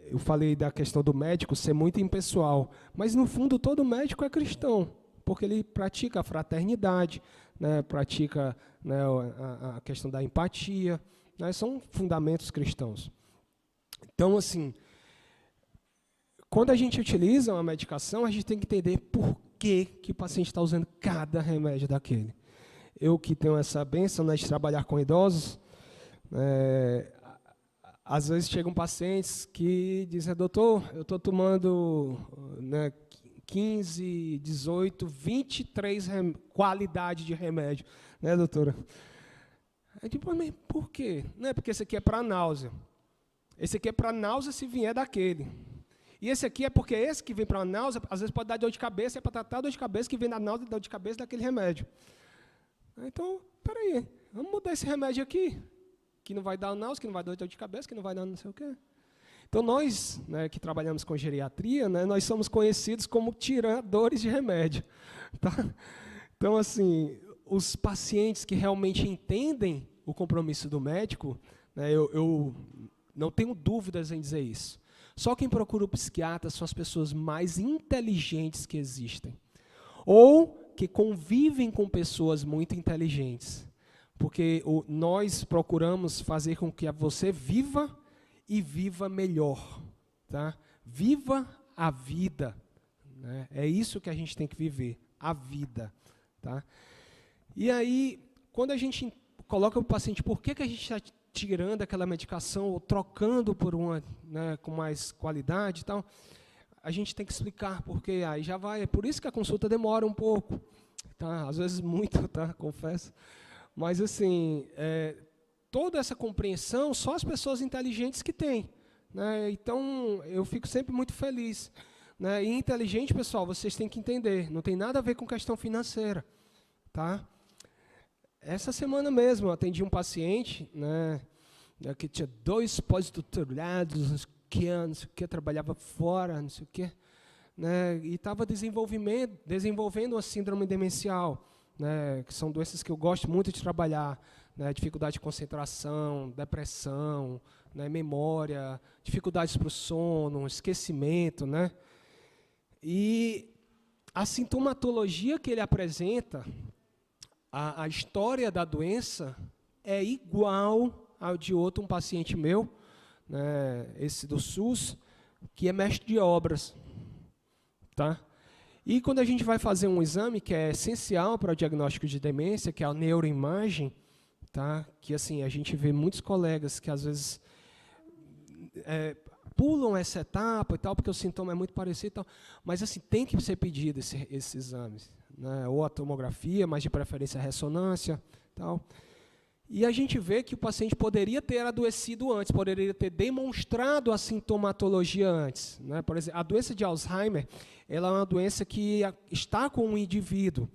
eu falei da questão do médico ser muito impessoal, mas, no fundo, todo médico é cristão, porque ele pratica a fraternidade, né? Pratica, né, a questão da empatia, né? São fundamentos cristãos. Então, assim... Quando a gente utiliza uma medicação, a gente tem que entender por que o paciente está usando cada remédio daquele. Eu que tenho essa bênção, né, de trabalhar com idosos, às vezes chegam pacientes que dizem, doutor, eu estou tomando, né, 15, 18, 23 qualidades de remédio. Né, doutora? Eu digo, mas por quê? Não é porque esse aqui é para náusea. Esse aqui é para náusea se vier daquele. E esse aqui é porque esse que vem para a náusea, às vezes pode dar dor de cabeça, é para tratar a dor de cabeça que vem da náusea e dor de cabeça daquele remédio. Então, peraí, vamos mudar esse remédio aqui, que não vai dar náusea, que não vai dar dor de cabeça, que não vai dar não sei o quê. Então, nós, né, que trabalhamos com geriatria, né, nós somos conhecidos como tiradores de remédio. Tá? Então, assim, os pacientes que realmente entendem o compromisso do médico, né, eu não tenho dúvidas em dizer isso. Só quem procura o psiquiatra são as pessoas mais inteligentes que existem. Ou que convivem com pessoas muito inteligentes. Porque nós procuramos fazer com que você viva e viva melhor. Tá? Viva a vida. Né? É isso que a gente tem que viver, a vida. Tá? E aí, quando a gente coloca o paciente, por que a gente está tirando aquela medicação ou trocando por uma, né, com mais qualidade e tal, a gente tem que explicar, porque aí já vai, é por isso que a consulta demora um pouco, tá? Às vezes muito, tá? Confesso. Mas, assim, toda essa compreensão, só as pessoas inteligentes que têm. Né? Então, eu fico sempre muito feliz. Né? E inteligente, pessoal, vocês têm que entender, não tem nada a ver com questão financeira. Tá? Essa semana mesmo eu atendi um paciente, né, que tinha 2 pós-doutorados, não sei o que, trabalhava fora, não sei o que, né, e estava desenvolvendo uma síndrome demencial. né, que são doenças que eu gosto muito de trabalhar, né, dificuldade de concentração, depressão, né, memória, dificuldades para o sono, esquecimento, né? E a sintomatologia que ele apresenta, a história da doença é igual ao de um paciente meu, né, esse do SUS, que é mestre de obras, tá? E quando a gente vai fazer um exame que é essencial para o diagnóstico de demência, que é a neuroimagem, tá? Que assim a gente vê muitos colegas que às vezes pulam essa etapa e tal, porque o sintoma é muito parecido e tal, mas assim tem que ser pedido esses exames, né? Ou a tomografia, mas de preferência a ressonância, tal. E a gente vê que o paciente poderia ter adoecido antes, poderia ter demonstrado a sintomatologia antes, né? Por exemplo, a doença de Alzheimer, ela é uma doença que está com o indivíduo,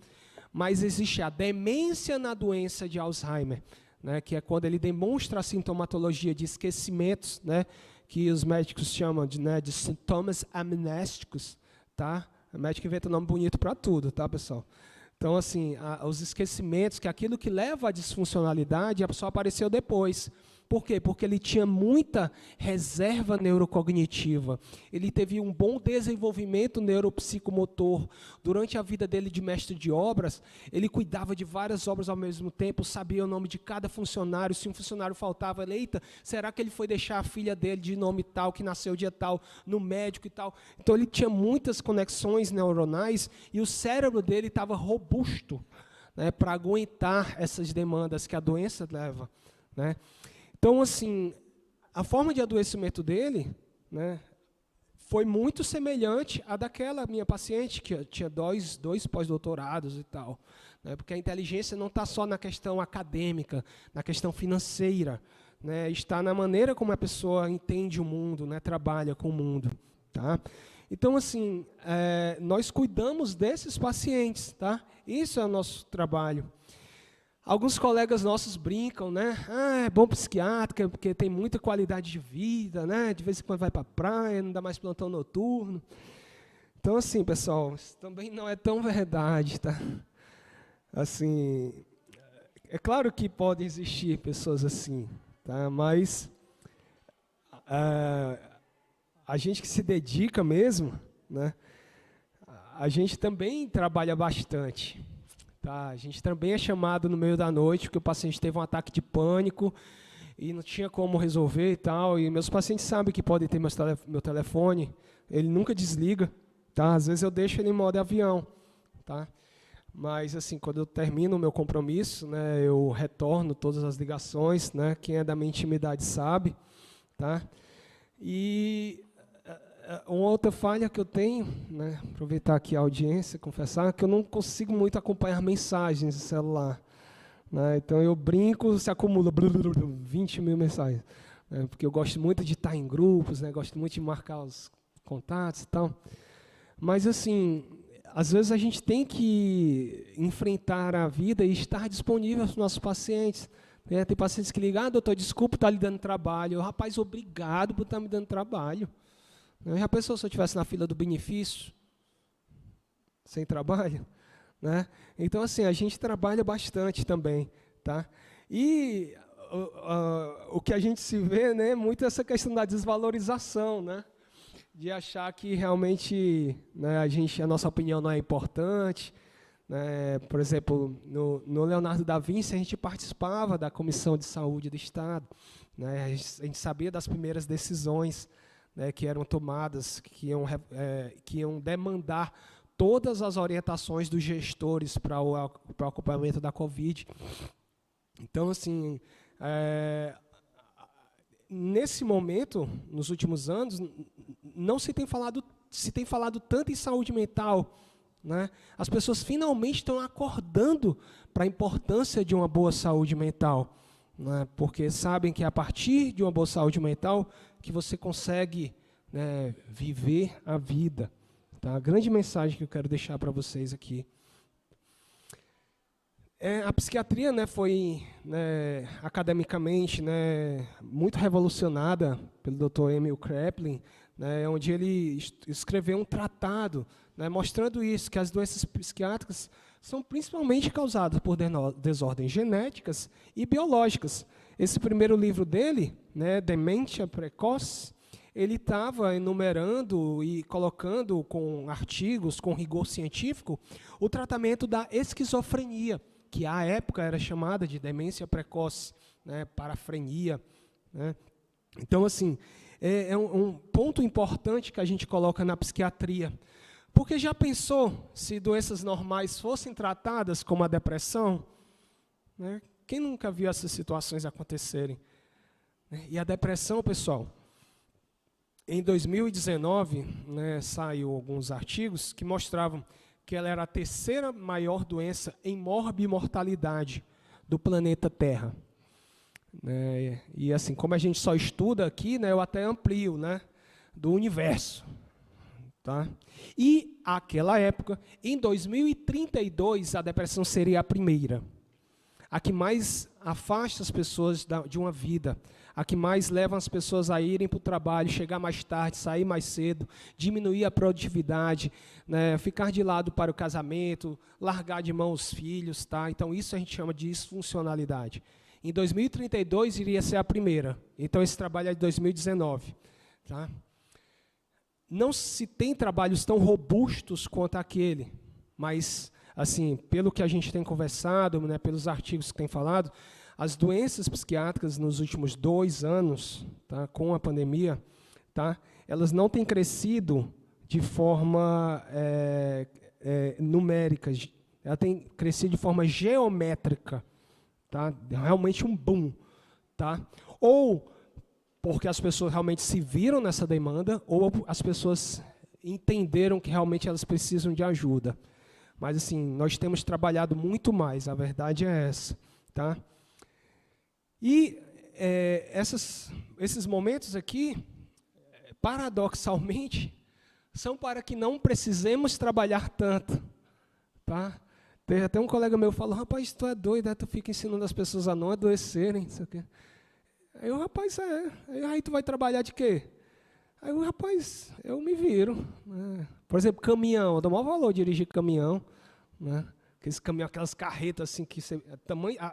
mas existe a demência na doença de Alzheimer, né? Que é quando ele demonstra a sintomatologia de esquecimentos, né? Que os médicos chamam de sintomas amnésticos, tá? O médico inventa nome bonito para tudo, tá, pessoal? Então, assim, os esquecimentos, que aquilo que leva à disfuncionalidade, só apareceu depois. Por quê? Porque ele tinha muita reserva neurocognitiva. Ele teve um bom desenvolvimento neuropsicomotor. Durante a vida dele de mestre de obras, ele cuidava de várias obras ao mesmo tempo, sabia o nome de cada funcionário. Se um funcionário faltava, eita, será que ele foi deixar a filha dele de nome tal, que nasceu dia tal, no médico e tal? Então, ele tinha muitas conexões neuronais e o cérebro dele estava robusto, né, para aguentar essas demandas que a doença leva, né? Então, assim, a forma de adoecimento dele, né, foi muito semelhante à daquela minha paciente, que tinha dois pós-doutorados e tal, né, porque a inteligência não está só na questão acadêmica, na questão financeira, né, está na maneira como a pessoa entende o mundo, né, trabalha com o mundo. Tá? Então, assim, nós cuidamos desses pacientes, tá? Isso é o nosso trabalho. Alguns colegas nossos brincam, né? É bom psiquiatra, porque tem muita qualidade de vida, né? De vez em quando vai para a praia, não dá mais plantão noturno. Então, assim, pessoal, isso também não é tão verdade, tá? Assim, é claro que podem existir pessoas assim, tá? Mas a gente que se dedica mesmo, né? A gente também trabalha bastante. Tá, a gente também é chamado no meio da noite, porque o paciente teve um ataque de pânico e não tinha como resolver e tal. E meus pacientes sabem que podem ter meu telefone, ele nunca desliga. Tá? Às vezes eu deixo ele em modo avião. Tá? Mas, assim, quando eu termino o meu compromisso, né, eu retorno todas as ligações. Né, quem é da minha intimidade sabe. Tá? E uma outra falha que eu tenho, né, aproveitar aqui a audiência, confessar, que eu não consigo muito acompanhar mensagens no celular. Né, então eu brinco, se acumula 20 mil mensagens. Né, porque eu gosto muito de estar em grupos, né, gosto muito de marcar os contatos e tal. Mas, assim, às vezes a gente tem que enfrentar a vida e estar disponível para os nossos pacientes. Né, tem pacientes que ligam, doutor, desculpa estar lhe dando trabalho. Rapaz, obrigado por estar me dando trabalho. Já pensou se eu estivesse na fila do benefício, sem trabalho? Né? Então, assim, a gente trabalha bastante também. Tá? E o que a gente se vê, né, muito essa questão da desvalorização, né? De achar que realmente, né, a nossa opinião não é importante. Né? Por exemplo, no Leonardo da Vinci, a gente participava da Comissão de Saúde do Estado. Né? A gente sabia das primeiras decisões, né, que eram tomadas, que iam demandar todas as orientações dos gestores para o acompanhamento da Covid. Então, assim, nesse momento, nos últimos anos, não se tem falado tanto em saúde mental. Né? As pessoas finalmente estão acordando para a importância de uma boa saúde mental. Né? Porque sabem que é a partir de uma boa saúde mental que você consegue, né, viver a vida. Tá? A grande mensagem que eu quero deixar para vocês aqui. A psiquiatria, né, foi, né, academicamente, né, muito revolucionada pelo Dr. Emil Kraepelin, né, onde ele escreveu um tratado, né, mostrando isso, que as doenças psiquiátricas são principalmente causadas por desordens genéticas e biológicas. Esse primeiro livro dele, né, Demência Precoce, ele estava enumerando e colocando com artigos, com rigor científico, o tratamento da esquizofrenia, que à época era chamada de demência precoce, né, parafrenia, né. Então, assim, é um ponto importante que a gente coloca na psiquiatria. Porque já pensou se doenças normais fossem tratadas como a depressão? Né? Quem nunca viu essas situações acontecerem? E a depressão, pessoal, em 2019, né, saiu alguns artigos que mostravam que ela era a terceira maior doença em morbimortalidade do planeta Terra. E assim, como a gente só estuda aqui, né, eu até amplio, né, do universo. Tá? E, naquela época, em 2032, a depressão seria a primeira. A que mais afasta as pessoas de uma vida. A que mais leva as pessoas a irem para o trabalho, chegar mais tarde, sair mais cedo, diminuir a produtividade, né, ficar de lado para o casamento, largar de mão os filhos. Tá? Então, isso a gente chama de disfuncionalidade. Em 2032, iria ser a primeira. Então, esse trabalho é de 2019. Tá? Não se tem trabalhos tão robustos quanto aquele, mas, assim, pelo que a gente tem conversado, né, pelos artigos que tem falado, as doenças psiquiátricas nos últimos 2 anos, tá, com a pandemia, tá, elas não têm crescido de forma numérica, ela tem crescido de forma geométrica, tá, realmente um boom, tá, ou porque as pessoas realmente se viram nessa demanda, ou as pessoas entenderam que realmente elas precisam de ajuda. Mas, assim, nós temos trabalhado muito mais, a verdade é essa. Tá? E esses momentos aqui, paradoxalmente, são para que não precisemos trabalhar tanto. Tá? Tem até um colega meu que falou, rapaz, tu é doido, tu fica ensinando as pessoas a não adoecerem, isso aqui. Aí o rapaz, aí tu vai trabalhar de quê? Aí o rapaz, eu me viro. Né? Por exemplo, caminhão, eu dou maior valor dirigir caminhão. Né? Aqueles caminhão, aquelas carretas assim, que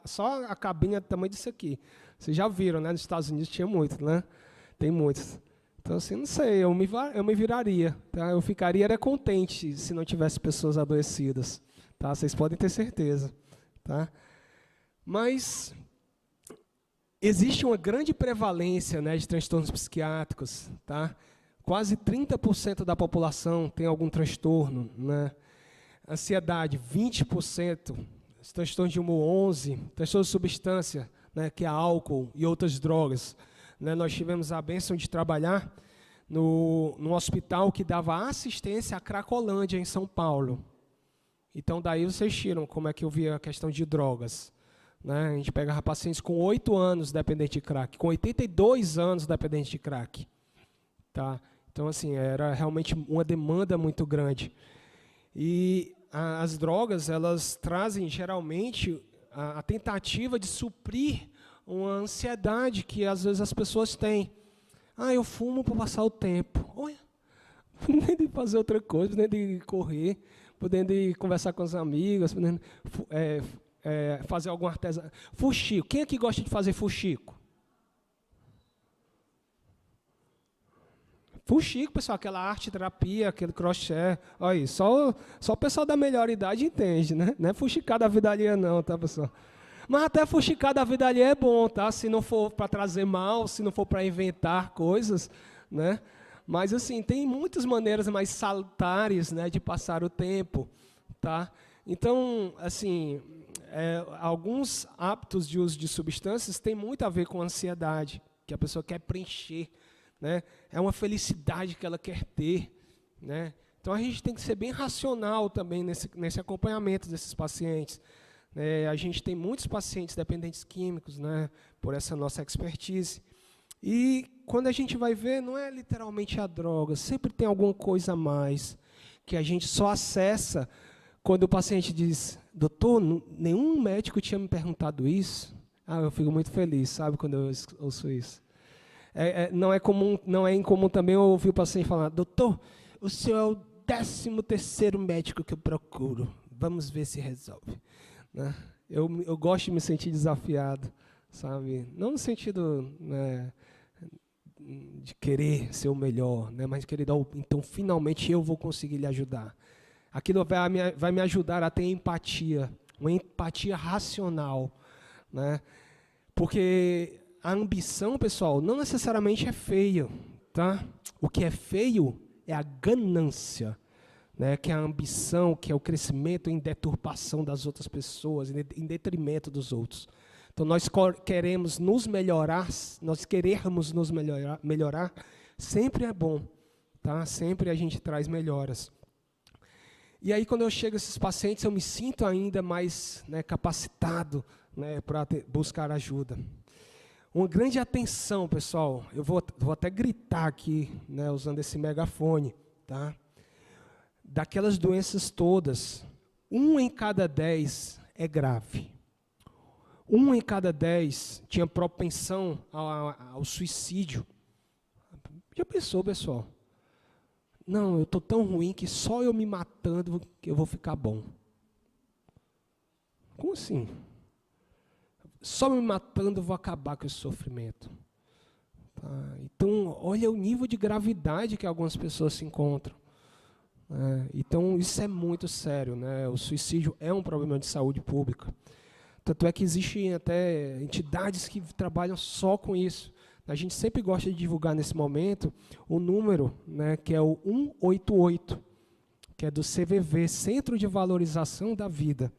só a cabine é do tamanho disso aqui. Vocês já viram, né? Nos Estados Unidos tinha muito, né? Tem muitos. Então, assim, não sei, eu me viraria. Tá? Eu ficaria contente se não tivesse pessoas adoecidas. Tá? Vocês podem ter certeza. Tá? Mas existe uma grande prevalência, né, de transtornos psiquiátricos, tá? Quase 30% da população tem algum transtorno, né? Ansiedade, 20%, transtorno de humor, 11%, transtorno de substância, né, que é álcool e outras drogas. Né? Nós tivemos a bênção de trabalhar no hospital que dava assistência à Cracolândia, em São Paulo. Então, daí vocês tiram como é que eu via a questão de drogas. Né? A gente pegava pacientes com 8 anos dependente de crack, com 82 anos dependente de crack. Tá? Então, assim, era realmente uma demanda muito grande. E as drogas, elas trazem, geralmente, a tentativa de suprir uma ansiedade que, às vezes, as pessoas têm. Eu fumo para passar o tempo. Olha, nem de fazer outra coisa, nem de correr, podendo ir conversar com os amigos, podendo fazer algum artesanato. Fuxico. Quem aqui gosta de fazer fuxico? Fuxico, pessoal, aquela arte-terapia, aquele crochê. Olha aí, só o pessoal da melhor idade entende, né? Não é fuxicar da vida alheia não, tá, pessoal? Mas até fuxicar da vida alheia é bom, tá? Se não for para trazer mal, se não for para inventar coisas, né? Mas, assim, tem muitas maneiras mais salutares, né, de passar o tempo, tá? Então, assim, alguns hábitos de uso de substâncias têm muito a ver com ansiedade, que a pessoa quer preencher, né? É uma felicidade que ela quer ter, né? Então, a gente tem que ser bem racional também nesse acompanhamento desses pacientes. A gente tem muitos pacientes dependentes químicos, né, por essa nossa expertise. E quando a gente vai ver, não é literalmente a droga, sempre tem alguma coisa a mais, que a gente só acessa quando o paciente diz, doutor, nenhum médico tinha me perguntado isso. Eu fico muito feliz, sabe, quando eu ouço isso. Não é incomum também eu ouvir o paciente falar, doutor, o senhor é o 13º médico que eu procuro. vamos ver se resolve. Né? Eu gosto de me sentir desafiado, sabe? Não no sentido, né, de querer ser o melhor, né, mas querer dar então finalmente eu vou conseguir lhe ajudar. Aquilo vai me ajudar a ter empatia, uma empatia racional, né? Porque a ambição, pessoal, não necessariamente é feio, tá? O que é feio é a ganância, né? Que é a ambição, que é o crescimento em deturpação das outras pessoas, em detrimento dos outros. Então, nós queremos nos melhorar, melhorar, sempre é bom, tá? Sempre a gente traz melhoras. E aí, quando eu chego a esses pacientes, eu me sinto ainda mais, né, capacitado, né, para buscar ajuda. Uma grande atenção, pessoal. Eu vou até gritar aqui, né, usando esse megafone, tá? Daquelas doenças todas, 1 em cada 10 é grave. 1 em cada 10 tinha propensão ao suicídio. Já pensou, pessoal? Não, eu estou tão ruim que só eu me matando que eu vou ficar bom. Como assim? Só me matando eu vou acabar com esse sofrimento. Tá? Então, olha o nível de gravidade que algumas pessoas se encontram. Então, isso é muito sério. Né? O suicídio é um problema de saúde pública. Tanto é que existem até entidades que trabalham só com isso. A gente sempre gosta de divulgar nesse momento o número, né, que é o 188, que é do CVV, Centro de Valorização da Vida.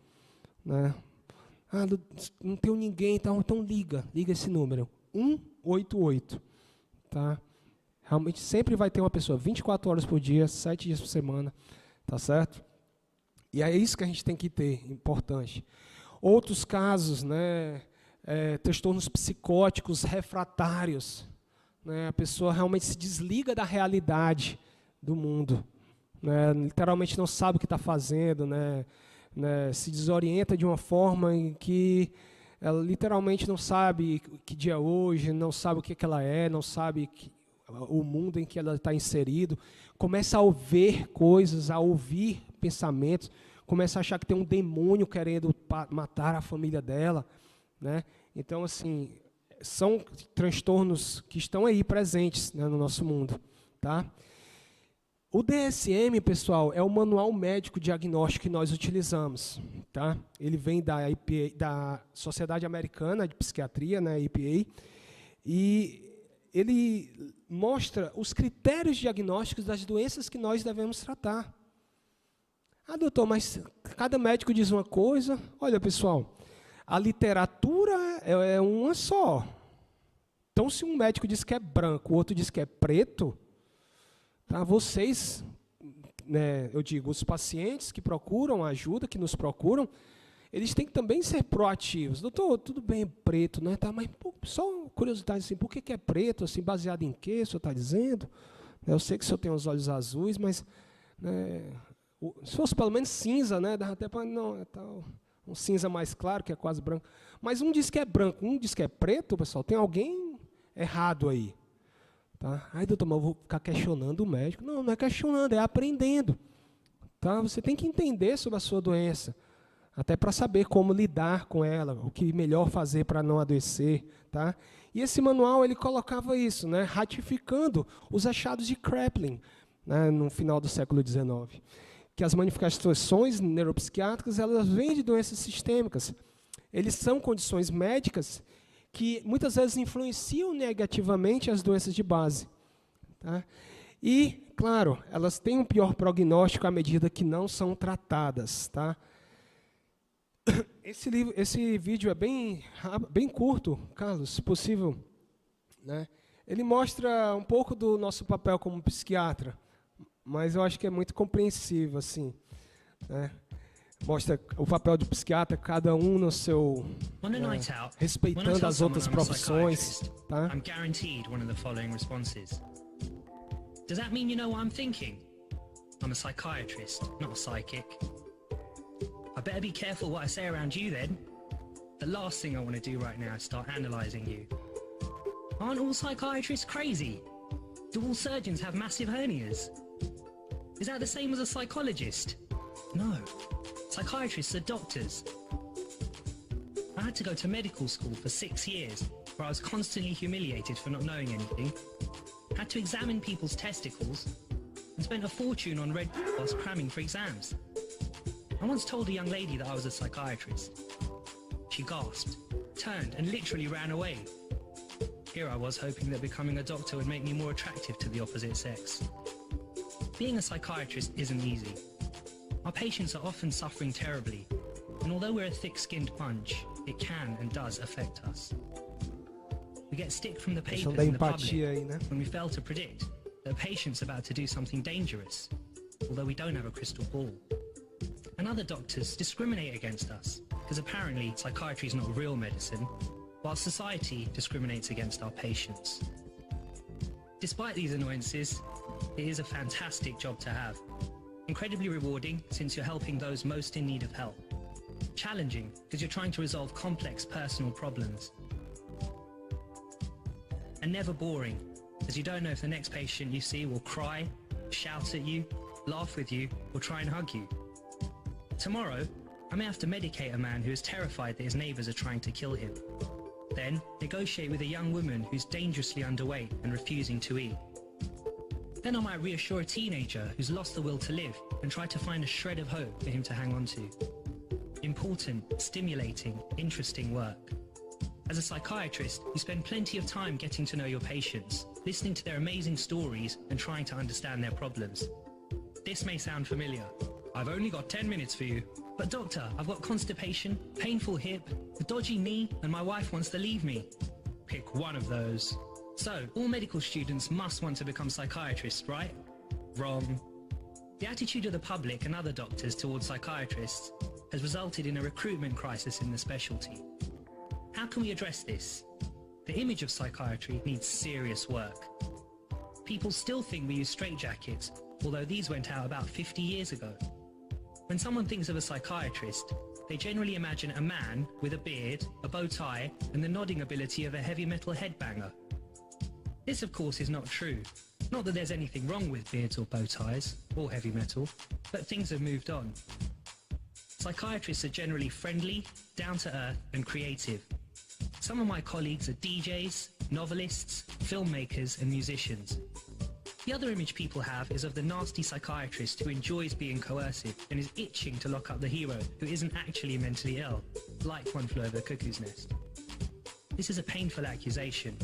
Né? Ah, não tenho ninguém, então liga esse número, 188. Tá? Realmente sempre vai ter uma pessoa, 24 horas por dia, 7 dias por semana, tá certo? E é isso que a gente tem que ter, importante. Outros casos, né, transtornos psicóticos refratários, né, a pessoa realmente se desliga da realidade do mundo, né, literalmente não sabe o que está fazendo, né, se desorienta de uma forma em que ela literalmente não sabe que dia é hoje, não sabe o que ela é, não sabe o mundo em que ela está inserido, começa a ouvir coisas, a ouvir pensamentos, começa a achar que tem um demônio querendo matar a família dela, né? Então, assim, são transtornos que estão aí presentes, né, no nosso mundo, tá? O DSM, pessoal, é o manual médico diagnóstico que nós utilizamos, tá? Ele vem da Sociedade Americana de Psiquiatria, né, APA, e ele mostra os critérios diagnósticos das doenças que nós devemos tratar. Ah, doutor, mas cada médico diz uma coisa. Olha, pessoal, a literatura é uma só. Então, se um médico diz que é branco, o outro diz que é preto, tá, vocês, né, eu digo, os pacientes que procuram ajuda, que nos procuram, eles têm que também ser proativos. Doutor, tudo bem, preto, né? Tá, mas só uma curiosidade, assim, por que é preto? Assim, baseado em quê o senhor está dizendo? Eu sei que o senhor tem os olhos azuis, mas... né, se fosse pelo menos cinza, né, dava até para não, um cinza mais claro, que é quase branco. Mas um diz que é branco, um diz que é preto, pessoal, tem alguém errado aí. Tá? Aí, doutor, mas eu vou ficar questionando o médico. Não, não é questionando, é aprendendo. Tá? Você tem que entender sobre a sua doença, até para saber como lidar com ela, o que melhor fazer para não adoecer. Tá? E esse manual, ele colocava isso, né, ratificando os achados de Kraepelin, né, no final do século XIX. Que as manifestações neuropsiquiátricas, elas vêm de doenças sistêmicas. Eles são condições médicas que muitas vezes influenciam negativamente as doenças de base. Tá? E, claro, elas têm um pior prognóstico à medida que não são tratadas. Tá? Esse vídeo é bem curto, Carlos, se possível. Né? Ele mostra um pouco do nosso papel como psiquiatra, mas eu acho que é muito compreensível, assim, né? Mostra o papel de psiquiatra, cada um no seu, respeitando as outras profissões, tá? I'm guaranteed one of the following responses. Does that mean you know what I'm thinking? I'm a psychiatrist, not a psychic. I better be careful what I say around you then. The last thing I want to do right now is start analyzing you. Aren't all psychiatrists crazy? Do all surgeons have massive hernias? Is that the same as a psychologist? No. Psychiatrists are doctors. I had to go to medical school for 6 years, where I was constantly humiliated for not knowing anything, had to examine people's testicles, and spent a fortune on red whilst cramming for exams. I once told a young lady that I was a psychiatrist. She gasped, turned, and literally ran away. Here I was hoping that becoming a doctor would make me more attractive to the opposite sex. Being a psychiatrist isn't easy. Our patients are often suffering terribly, and although we're a thick-skinned bunch, it can and does affect us. We get stick from the papers Questão da and the public empatia aí, né? when we fail to predict that a patient's about to do something dangerous, although we don't have a crystal ball. And other doctors discriminate against us, because apparently psychiatry is not real medicine, while society discriminates against our patients. Despite these annoyances, it is a fantastic job to have. Incredibly rewarding since you're helping those most in need of help. Challenging because you're trying to resolve complex personal problems. And never boring, as you don't know if the next patient you see will cry, shout at you, laugh with you, or try and hug you. Tomorrow, I may have to medicate a man who is terrified that his neighbours are trying to kill him. Then, negotiate with a young woman who's dangerously underweight and refusing to eat. Then I might reassure a teenager who's lost the will to live and try to find a shred of hope for him to hang on to. Important, stimulating, interesting work. As a psychiatrist, you spend plenty of time getting to know your patients, listening to their amazing stories and trying to understand their problems. This may sound familiar. I've only got 10 minutes for you. But doctor, I've got constipation, painful hip, a dodgy knee, and my wife wants to leave me. Pick one of those. So, all medical students must want to become psychiatrists, right? Wrong. The attitude of the public and other doctors towards psychiatrists has resulted in a recruitment crisis in the specialty. How can we address this? The image of psychiatry needs serious work. People still think we use straitjackets, although these went out about 50 years ago. When someone thinks of a psychiatrist, they generally imagine a man with a beard, a bow tie, and the nodding ability of a heavy metal headbanger. This, of course, is not true. Not that there's anything wrong with beards or bow ties, or heavy metal, but things have moved on. Psychiatrists are generally friendly, down-to-earth, and creative. Some of my colleagues are DJs, novelists, filmmakers, and musicians. The other image people have is of the nasty psychiatrist who enjoys being coercive and is itching to lock up the hero who isn't actually mentally ill, like One Flew Over the Cuckoo's Nest. This is a painful accusation.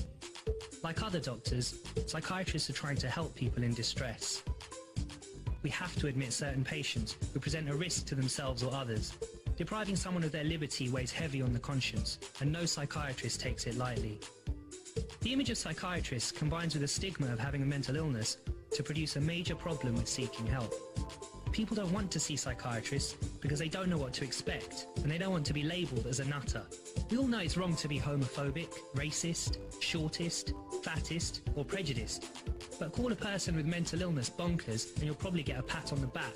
Like other doctors, psychiatrists are trying to help people in distress. We have to admit certain patients who present a risk to themselves or others. Depriving someone of their liberty weighs heavy on the conscience, and no psychiatrist takes it lightly. The image of psychiatrists combines with the stigma of having a mental illness to produce a major problem with seeking help. People don't want to see psychiatrists because they don't know what to expect, and they don't want to be labelled as a nutter. We all know it's wrong to be homophobic, racist, shortist, fattest, or prejudiced. But call a person with mental illness bonkers and you'll probably get a pat on the back.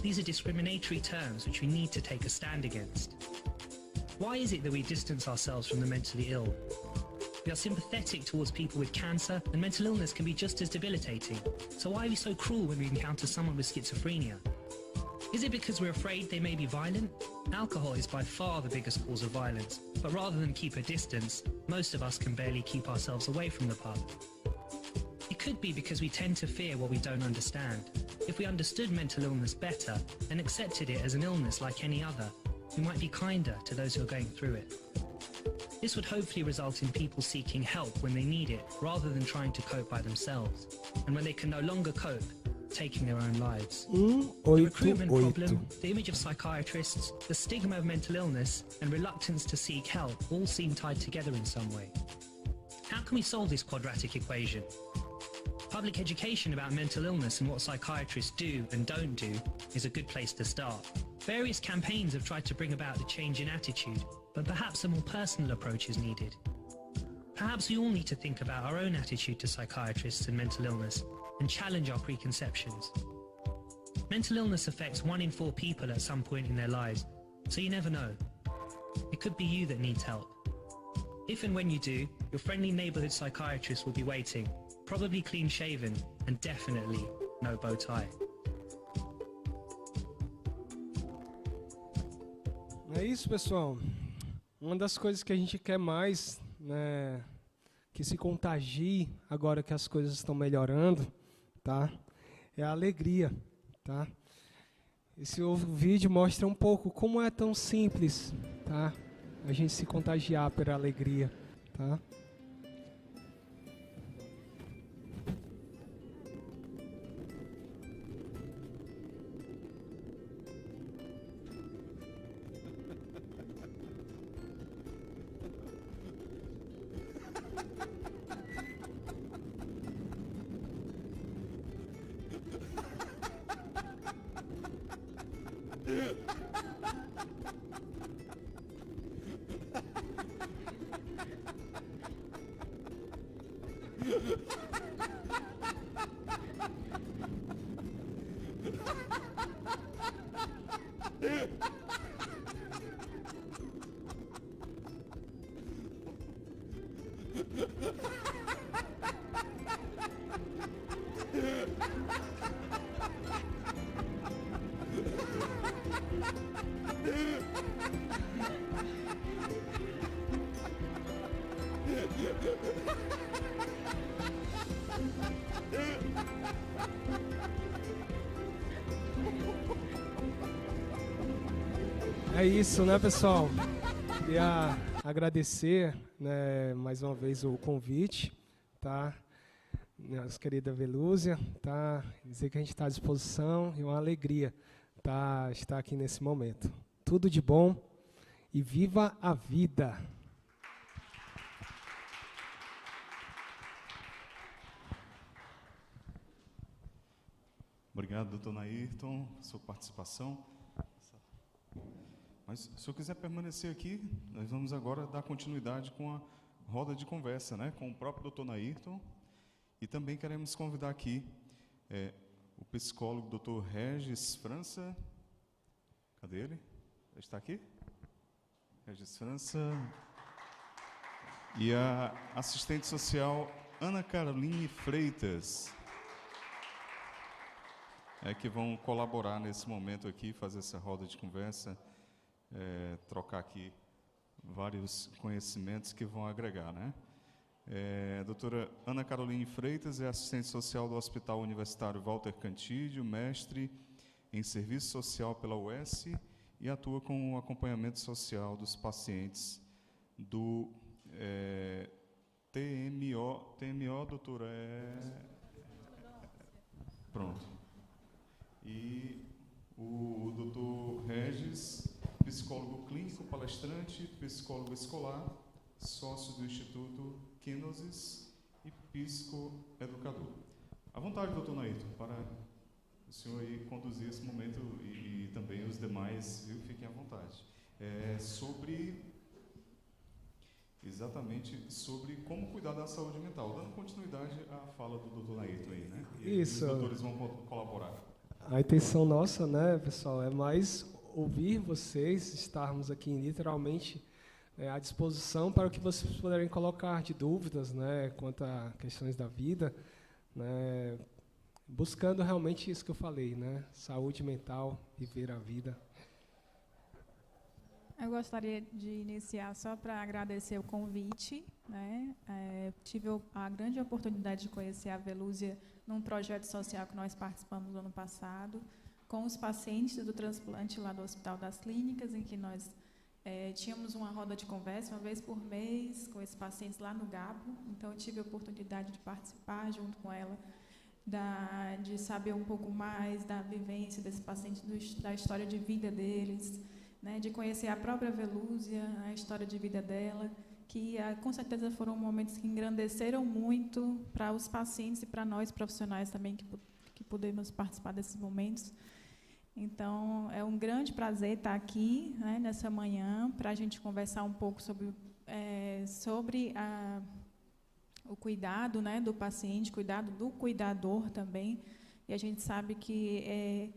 These are discriminatory terms which we need to take a stand against. Why is it that we distance ourselves from the mentally ill? We are sympathetic towards people with cancer, and mental illness can be just as debilitating. So why are we so cruel when we encounter someone with schizophrenia? Is it because we're afraid they may be violent? Alcohol is by far the biggest cause of violence, but rather than keep a distance, most of us can barely keep ourselves away from the pub. It could be because we tend to fear what we don't understand. If we understood mental illness better and accepted it as an illness like any other, we might be kinder to those who are going through it. This would hopefully result in people seeking help when they need it, rather than trying to cope by themselves. And when they can no longer cope, taking their own lives. The recruitment problem, the image of psychiatrists, the stigma of mental illness, and reluctance to seek help all seem tied together in some way. How can we solve this quadratic equation? Public education about mental illness and what psychiatrists do and don't do is a good place to start. Various campaigns have tried to bring about a change in attitude, but perhaps a more personal approach is needed. Perhaps we all need to think about our own attitude to psychiatrists and mental illness and challenge our preconceptions. Mental illness affects 1 in 4 people at some point in their lives, so you never know. It could be you that needs help. If and when you do, your friendly neighbourhood psychiatrist will be waiting, probably clean-shaven and definitely no bow tie. É isso, pessoal. Uma das coisas que a gente quer mais, né, que se contagie agora que as coisas estão melhorando, tá? É a alegria, tá? Esse vídeo mostra um pouco como é tão simples, tá? A gente se contagiar pela alegria, tá? É isso, né, pessoal? Queria agradecer, né, mais uma vez o convite, tá? Nossa querida Velúzia, tá? Dizer que a gente está à disposição e uma alegria, tá, estar aqui nesse momento. Tudo de bom e viva a vida! Obrigado, doutor Nairton, sua participação. Mas, se o senhor quiser permanecer aqui, nós vamos agora dar continuidade com a roda de conversa, né, com o próprio doutor Nairton. E também queremos convidar aqui o psicólogo doutor Regis França. Cadê ele? Ele está aqui? Regis França. E a assistente social Ana Caroline Freitas. Que vão colaborar nesse momento aqui, fazer essa roda de conversa, trocar aqui vários conhecimentos que vão agregar, né? Doutora Ana Caroline Freitas é assistente social do Hospital Universitário Walter Cantídio, mestre em Serviço Social pela UES e atua com o acompanhamento social dos pacientes do TMO, doutora, pronto. E o doutor Regis, psicólogo clínico, palestrante, psicólogo escolar, sócio do Instituto Kenosis e psicoeducador. À vontade, doutor Nairton, para o senhor aí conduzir esse momento e também os demais, viu? Fiquem à vontade. Exatamente sobre como cuidar da saúde mental, dando continuidade à fala do doutor Nairton aí, né? Isso. Os doutores vão colaborar. A intenção nossa, né, pessoal, é mais ouvir vocês, estarmos aqui literalmente à disposição para o que vocês puderem colocar de dúvidas, né, quanto a questões da vida, né, buscando realmente isso que eu falei, né, saúde mental, viver a vida. Eu gostaria de iniciar só para agradecer o convite, né? Tive a grande oportunidade de conhecer a Velúzia num projeto social que nós participamos no ano passado, com os pacientes do transplante lá do Hospital das Clínicas, em que nós tínhamos uma roda de conversa uma vez por mês com esses pacientes lá no Gabo. Então, eu tive a oportunidade de participar junto com ela, de saber um pouco mais da vivência desses pacientes, da história de vida deles, né, de conhecer a própria Velúzia, a história de vida dela, que com certeza foram momentos que engrandeceram muito para os pacientes e para nós profissionais também que pudemos participar desses momentos. Então, é um grande prazer estar aqui, né, nessa manhã para a gente conversar um pouco sobre o cuidado, né, do paciente, cuidado do cuidador também. E a gente sabe que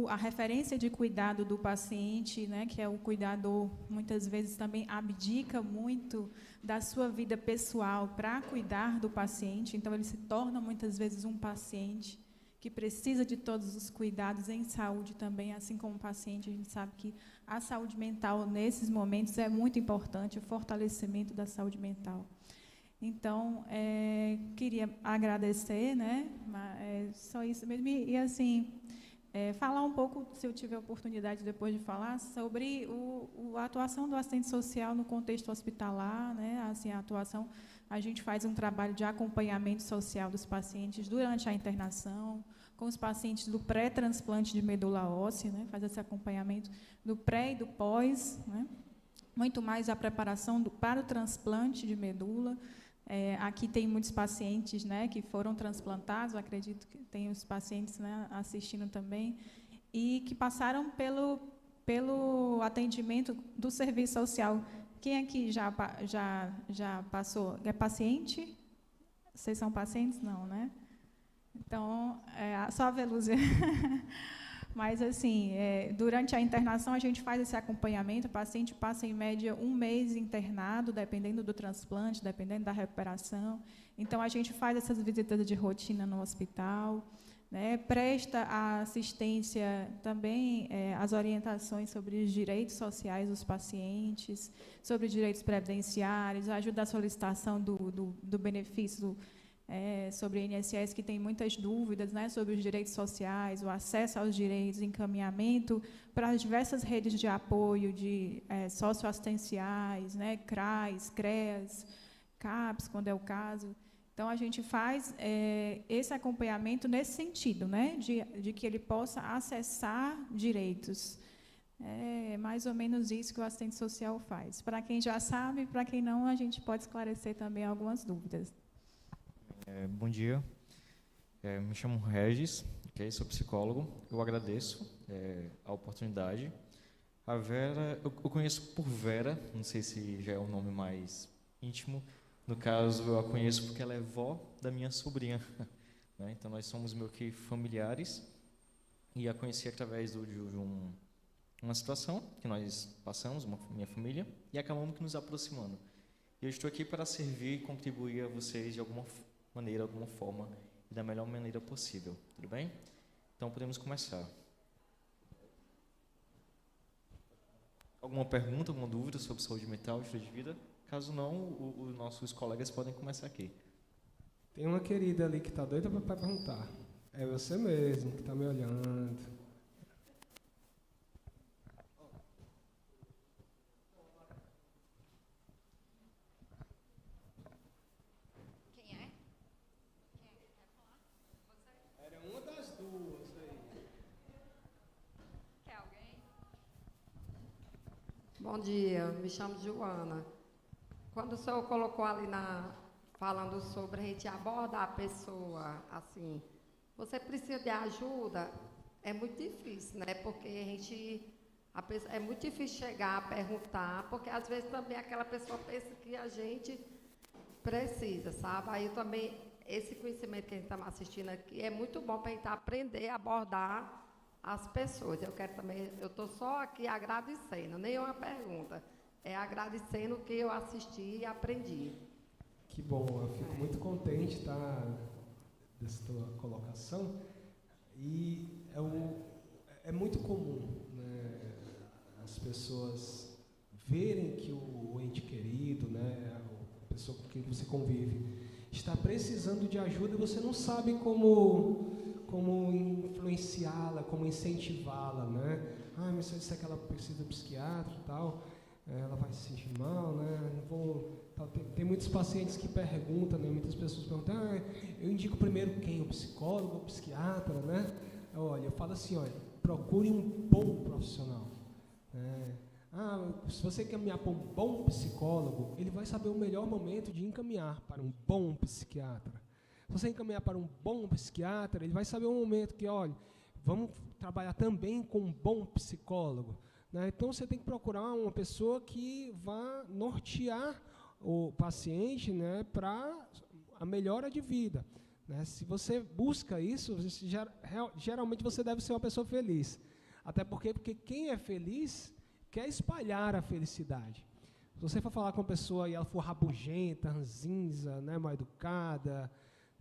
a referência de cuidado do paciente, né, que é o cuidador, muitas vezes também abdica muito da sua vida pessoal para cuidar do paciente, então ele se torna muitas vezes um paciente que precisa de todos os cuidados em saúde também, assim como o paciente. A gente sabe que a saúde mental, nesses momentos, é muito importante, o fortalecimento da saúde mental. Então, queria agradecer, né? Só isso mesmo. E assim, falar um pouco, se eu tiver oportunidade depois de falar, sobre a atuação do assistente social no contexto hospitalar, né? Assim, a gente faz um trabalho de acompanhamento social dos pacientes durante a internação, com os pacientes do pré-transplante de medula óssea, né? Faz esse acompanhamento do pré e do pós, né? Muito mais a preparação para o transplante de medula. Aqui tem muitos pacientes, né, que foram transplantados, acredito que tem os pacientes, né, assistindo também, e que passaram pelo atendimento do serviço social. Quem aqui já passou? É paciente? Vocês são pacientes? Não, né? Então, só a Velúzia. Mas, assim, durante a internação, a gente faz esse acompanhamento, o paciente passa, em média, 1 mês internado, dependendo do transplante, dependendo da recuperação. Então, a gente faz essas visitas de rotina no hospital, né, presta a assistência também, as orientações sobre os direitos sociais dos pacientes, sobre os direitos previdenciários, ajuda a solicitação do benefício sobre o INSS, que tem muitas dúvidas, né, sobre os direitos sociais, o acesso aos direitos, encaminhamento para as diversas redes de apoio socioassistenciais, né, CRAS, CREAS, CAPS, quando é o caso. Então, a gente faz esse acompanhamento nesse sentido, né, de que ele possa acessar direitos. É mais ou menos isso que o assistente social faz. Para quem já sabe, para quem não, a gente pode esclarecer também algumas dúvidas. Bom dia, me chamo Regis, sou psicólogo. Eu agradeço a oportunidade. A Vera, eu conheço por Vera, não sei se já é um nome mais íntimo. No caso, eu a conheço porque ela é vó da minha sobrinha, né? Então, nós somos meio que familiares, e a conheci através de uma situação que nós passamos, minha família, e acabamos que nos aproximando. E eu estou aqui para servir e contribuir a vocês de alguma maneira, alguma forma, e da melhor maneira possível. Tudo bem? Então, podemos começar. Alguma pergunta, alguma dúvida sobre saúde mental, estilo de vida? Caso não, os nossos colegas podem começar aqui. Tem uma querida ali que está doida para perguntar. É você mesmo que está me olhando. Quem é? Quer falar? Você? Era uma das duas aí. Quer alguém? Bom dia, me chamo Joana. Quando o senhor colocou ali falando sobre a gente abordar a pessoa, assim, você precisa de ajuda, é muito difícil, né? Porque é muito difícil chegar a perguntar, porque às vezes também aquela pessoa pensa que a gente precisa, sabe? Aí também, esse conhecimento que a gente está assistindo aqui é muito bom para a gente aprender a abordar as pessoas. Eu estou só aqui agradecendo, nenhuma pergunta. Agradecendo o que eu assisti e aprendi. Que bom, eu fico muito contente, tá, dessa tua colocação. E é muito comum, né, as pessoas verem que o ente querido, né, a pessoa com quem você convive, está precisando de ajuda e você não sabe como influenciá-la, como incentivá-la, né? Mas se eu disser que ela precisa de psiquiatra e tal, ela vai se sentir mal, né? Tem muitos pacientes que perguntam, né? Muitas pessoas perguntam, eu indico primeiro quem? O psicólogo, o psiquiatra, né? Olha, eu falo assim, olha, procure um bom profissional. Se você encaminhar para um bom psicólogo, ele vai saber o melhor momento de encaminhar para um bom psiquiatra. Se você encaminhar para um bom psiquiatra, ele vai saber o momento que, olha, vamos trabalhar também com um bom psicólogo. Né? Então, você tem que procurar uma pessoa que vá nortear o paciente, né, para a melhora de vida. Né? Se você busca isso, geralmente você deve ser uma pessoa feliz. Até porque quem é feliz quer espalhar a felicidade. Se você for falar com uma pessoa e ela for rabugenta, ranzinza, né, mal educada,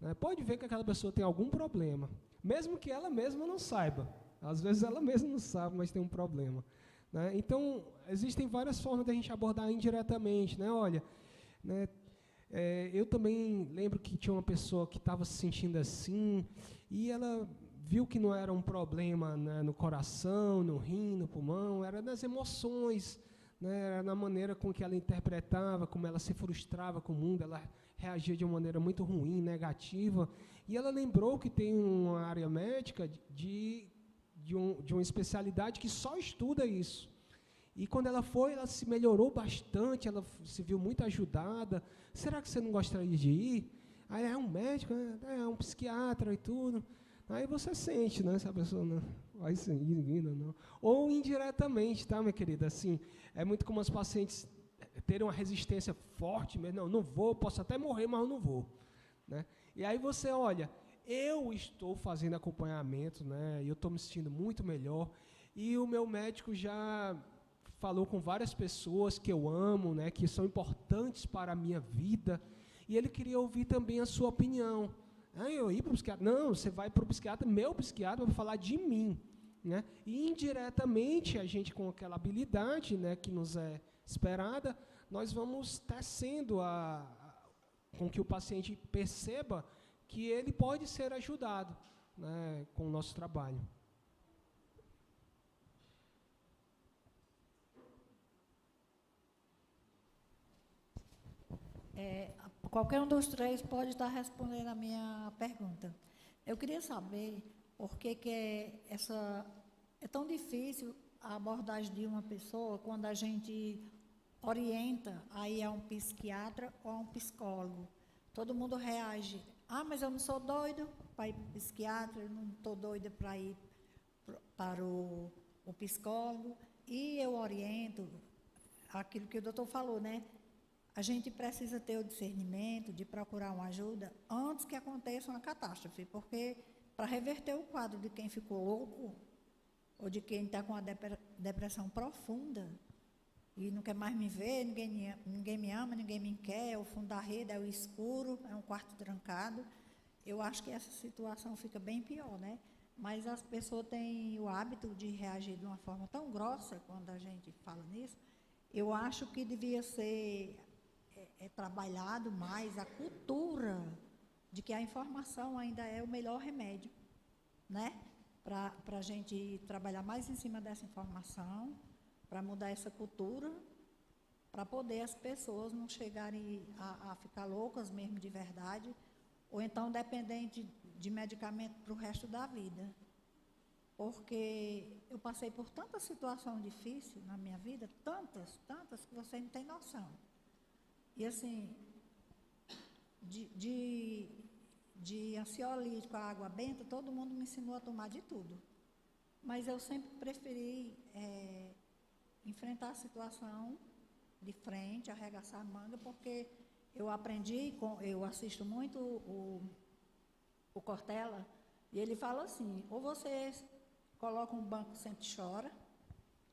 né? Pode ver que aquela pessoa tem algum problema, mesmo que ela mesma não saiba. Às vezes ela mesma não sabe, mas tem um problema, né? Então, existem várias formas de a gente abordar indiretamente, né? Olha, né, eu também lembro que tinha uma pessoa que estava se sentindo assim, e ela viu que não era um problema, né, no coração, no rim, no pulmão, era nas emoções, né, era na maneira com que ela interpretava, como ela se frustrava com o mundo, ela reagia de uma maneira muito ruim, negativa, e ela lembrou que tem uma área médica de uma especialidade que só estuda isso. E quando ela foi, ela se melhorou bastante, ela se viu muito ajudada. Será que você não gostaria de ir? Aí é um médico, é um psiquiatra e tudo. Aí você sente, né, se a pessoa não vai seguir, não. Ou indiretamente, tá, minha querida? Assim, é muito comum os pacientes terem uma resistência forte, mas não vou, posso até morrer, mas eu não vou, né? E aí você, olha, eu estou fazendo acompanhamento, né, e eu estou me sentindo muito melhor, e o meu médico já falou com várias pessoas que eu amo, né, que são importantes para a minha vida, e ele queria ouvir também a sua opinião. Eu ir para o psiquiatra? Não, você vai para o psiquiatra, meu psiquiatra vai falar de mim, né? E indiretamente, a gente com aquela habilidade, né, que nos é esperada, nós vamos tecendo com que o paciente perceba que ele pode ser ajudado, né, com o nosso trabalho. Qualquer um dos três pode estar respondendo a minha pergunta. Eu queria saber por que é tão difícil a abordagem de uma pessoa quando a gente orienta aí a um psiquiatra ou a um psicólogo. Todo mundo reage. Mas eu não sou doido para ir para o psiquiatra, eu não estou doida para ir para o psicólogo. E eu oriento aquilo que o doutor falou, né? A gente precisa ter o discernimento de procurar uma ajuda antes que aconteça uma catástrofe, porque para reverter o quadro de quem ficou louco ou de quem está com uma depressão profunda e não quer mais me ver, ninguém me ama, ninguém me quer, é o fundo da rede, é o escuro, é um quarto trancado, eu acho que essa situação fica bem pior, né? Mas as pessoas têm o hábito de reagir de uma forma tão grossa quando a gente fala nisso. Eu acho que devia ser trabalhado mais a cultura de que a informação ainda é o melhor remédio, né? Para a gente trabalhar mais em cima dessa informação, para mudar essa cultura, para poder as pessoas não chegarem a ficar loucas mesmo de verdade, ou então dependentes de medicamento para o resto da vida. Porque eu passei por tanta situação difícil na minha vida, tantas, que você não tem noção. E assim, de ansiolítico a água benta, todo mundo me ensinou a tomar de tudo. Mas eu sempre preferi enfrentar a situação de frente, arregaçar a manga, porque eu aprendi, eu assisto muito o Cortella, e ele fala assim, ou você coloca um banco, sente e chora,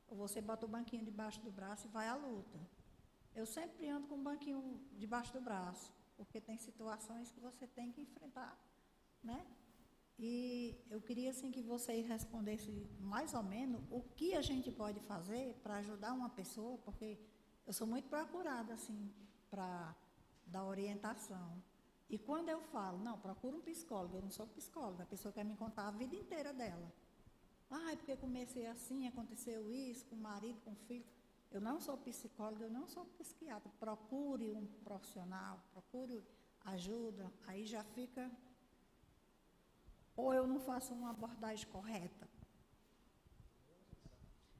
ou você bota o banquinho debaixo do braço e vai à luta. Eu sempre ando com um banquinho debaixo do braço, porque tem situações que você tem que enfrentar, né? E eu queria, assim, que vocês respondessem mais ou menos o que a gente pode fazer para ajudar uma pessoa, porque eu sou muito procurada, assim, para dar orientação. E quando eu falo, não, procura um psicólogo, eu não sou psicóloga, a pessoa quer me contar a vida inteira dela. É porque comecei assim, aconteceu isso com o marido, com o filho. Eu não sou psicóloga, eu não sou psiquiatra. Procure um profissional, procure ajuda, aí já fica... Ou eu não faço uma abordagem correta.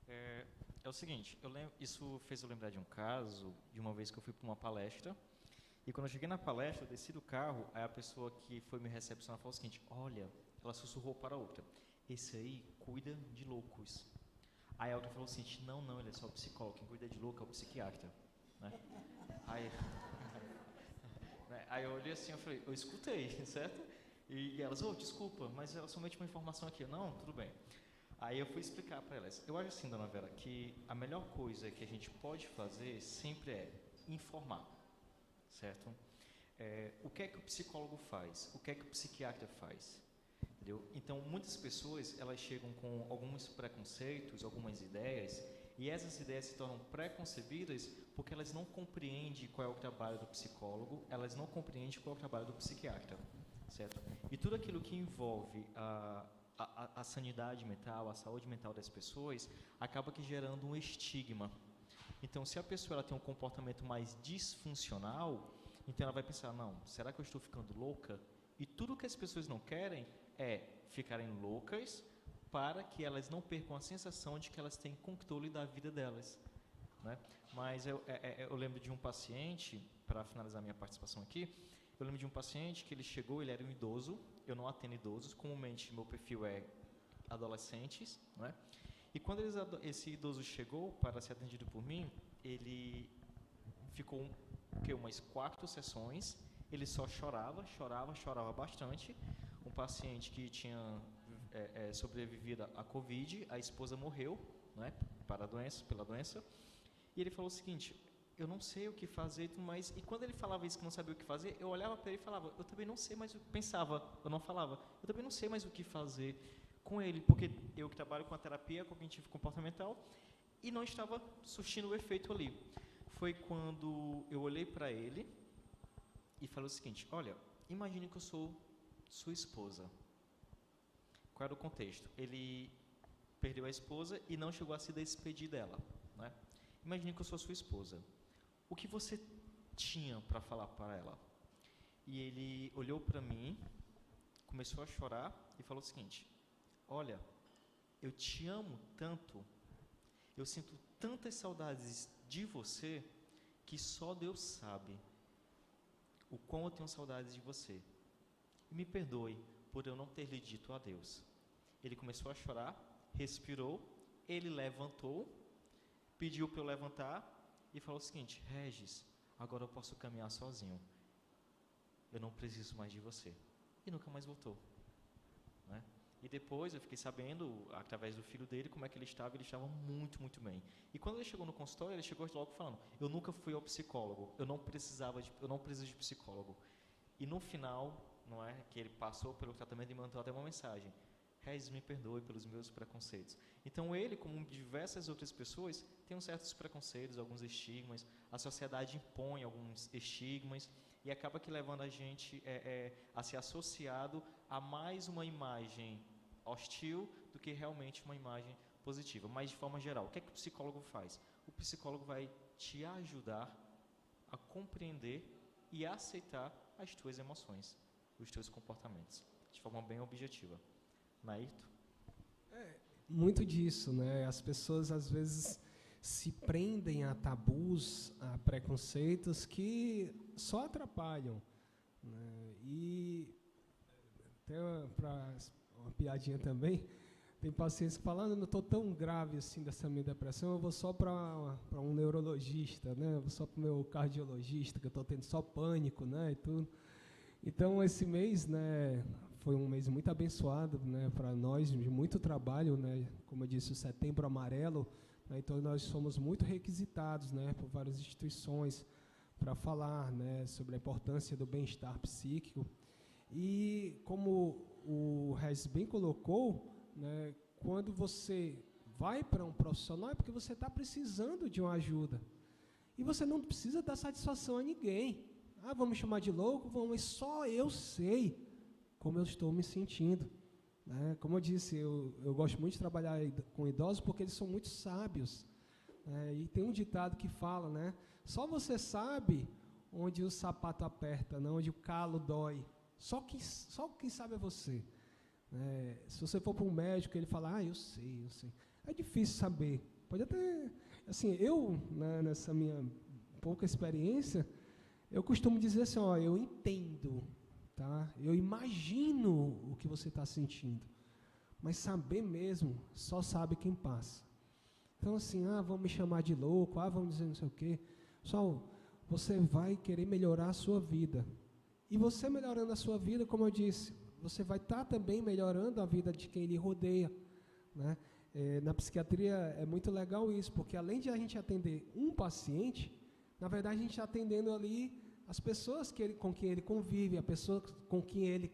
É o seguinte, isso fez eu lembrar de um caso, de uma vez que eu fui para uma palestra, e quando eu cheguei na palestra, eu desci do carro, aí a pessoa que foi me recepcionar falou o seguinte, olha, ela sussurrou para a outra, esse aí cuida de loucos. Aí a outra falou assim, não, ele é só psicólogo, quem cuida de louco é o psiquiatra. Né? Aí eu olhei assim, eu falei, eu escutei, certo? E elas, desculpa, mas é somente uma informação aqui. Não, tudo bem. Aí eu fui explicar para elas. Eu acho assim, dona Vera, que a melhor coisa que a gente pode fazer sempre é informar, certo? o que é que o psicólogo faz? O que é que o psiquiatra faz? Entendeu? Então, muitas pessoas, elas chegam com alguns preconceitos, algumas ideias, e essas ideias se tornam preconcebidas porque elas não compreendem qual é o trabalho do psicólogo, elas não compreendem qual é o trabalho do psiquiatra, certo? E tudo aquilo que envolve a sanidade mental, a saúde mental das pessoas, acaba que gerando um estigma. Então, se a pessoa ela tem um comportamento mais disfuncional, então ela vai pensar, não, será que eu estou ficando louca? E tudo que as pessoas não querem é ficarem loucas para que elas não percam a sensação de que elas têm controle da vida delas, né? Mas eu lembro de um paciente, para finalizar minha participação aqui, eu lembro de um paciente que ele chegou, ele era um idoso, eu não atendo idosos, comumente meu perfil é adolescentes, né? E quando esse idoso chegou para ser atendido por mim, ele ficou umas 4 sessões, ele só chorava bastante. Um paciente que tinha sobrevivido à Covid, a esposa morreu, né, pela doença, e ele falou o seguinte, eu não sei o que fazer, mas... E quando ele falava isso, que não sabia o que fazer, eu olhava para ele e falava, eu também não sei mais o que... Pensava, eu não falava, eu também não sei mais o que fazer com ele, porque eu que trabalho com a terapia cognitivo-comportamental e não estava surtindo o efeito ali. Foi quando eu olhei para ele e falei o seguinte, olha, imagine que eu sou sua esposa. Qual era o contexto? Ele perdeu a esposa e não chegou a se despedir dela, né? Imagine que eu sou sua esposa. O que você tinha para falar para ela? E ele olhou para mim, começou a chorar e falou o seguinte, olha, eu te amo tanto, eu sinto tantas saudades de você, que só Deus sabe o quão eu tenho saudades de você. E me perdoe por eu não ter lhe dito adeus. Ele começou a chorar, respirou, ele levantou, pediu para eu levantar e falou o seguinte, Regis, agora eu posso caminhar sozinho. Eu não preciso mais de você. E nunca mais voltou, né? E depois eu fiquei sabendo, através do filho dele, como é que ele estava muito, muito bem. E quando ele chegou no consultório, ele chegou logo falando, eu nunca fui ao psicólogo, eu não preciso de psicólogo. E no final, não é, que ele passou pelo tratamento e mandou até uma mensagem, Regis, me perdoe pelos meus preconceitos. Então ele, como diversas outras pessoas, tem certos preconceitos, alguns estigmas, a sociedade impõe alguns estigmas, e acaba que levando a gente a ser associado a mais uma imagem hostil do que realmente uma imagem positiva. Mas, de forma geral, o que é que o psicólogo faz? O psicólogo vai te ajudar a compreender e aceitar as tuas emoções, os teus comportamentos, de forma bem objetiva. Nairto? Muito disso, né? As pessoas, às vezes, se prendem a tabus, a preconceitos que só atrapalham, né? E até para uma piadinha também, tem pacientes que falam, eu não estou tão grave assim dessa minha depressão, eu vou só para um neurologista, né? Eu vou só para o meu cardiologista, que eu estou tendo só pânico, né? E tudo. Então, esse mês, né, foi um mês muito abençoado, né, para nós, de muito trabalho, né? Como eu disse, o Setembro Amarelo, né? Então nós somos muito requisitados, né, por várias instituições para falar, né, sobre a importância do bem-estar psíquico. E como o Regis bem colocou, né, quando você vai para um profissional é porque você está precisando de uma ajuda. E você não precisa dar satisfação a ninguém. Ah, vão me chamar de louco? Vão, mas só eu sei como eu estou me sentindo, né? Como eu disse, eu gosto muito de trabalhar com idosos porque eles são muito sábios, né? E tem um ditado que fala, né? Só você sabe onde o sapato aperta, não onde o calo dói. Só quem sabe é você. Se você for para um médico, ele fala, eu sei. É difícil saber. Pode até... Assim, né, nessa minha pouca experiência, eu costumo dizer assim, eu entendo, tá? Eu imagino o que você está sentindo. Mas saber mesmo, só sabe quem passa. Então, assim, vão me chamar de louco, vão dizer não sei o quê. Pessoal, você vai querer melhorar a sua vida. E você melhorando a sua vida, como eu disse, você vai estar também melhorando a vida de quem lhe rodeia, né? Na psiquiatria é muito legal isso, porque além de a gente atender um paciente, na verdade a gente está atendendo ali as pessoas com quem ele convive, a pessoa com quem ele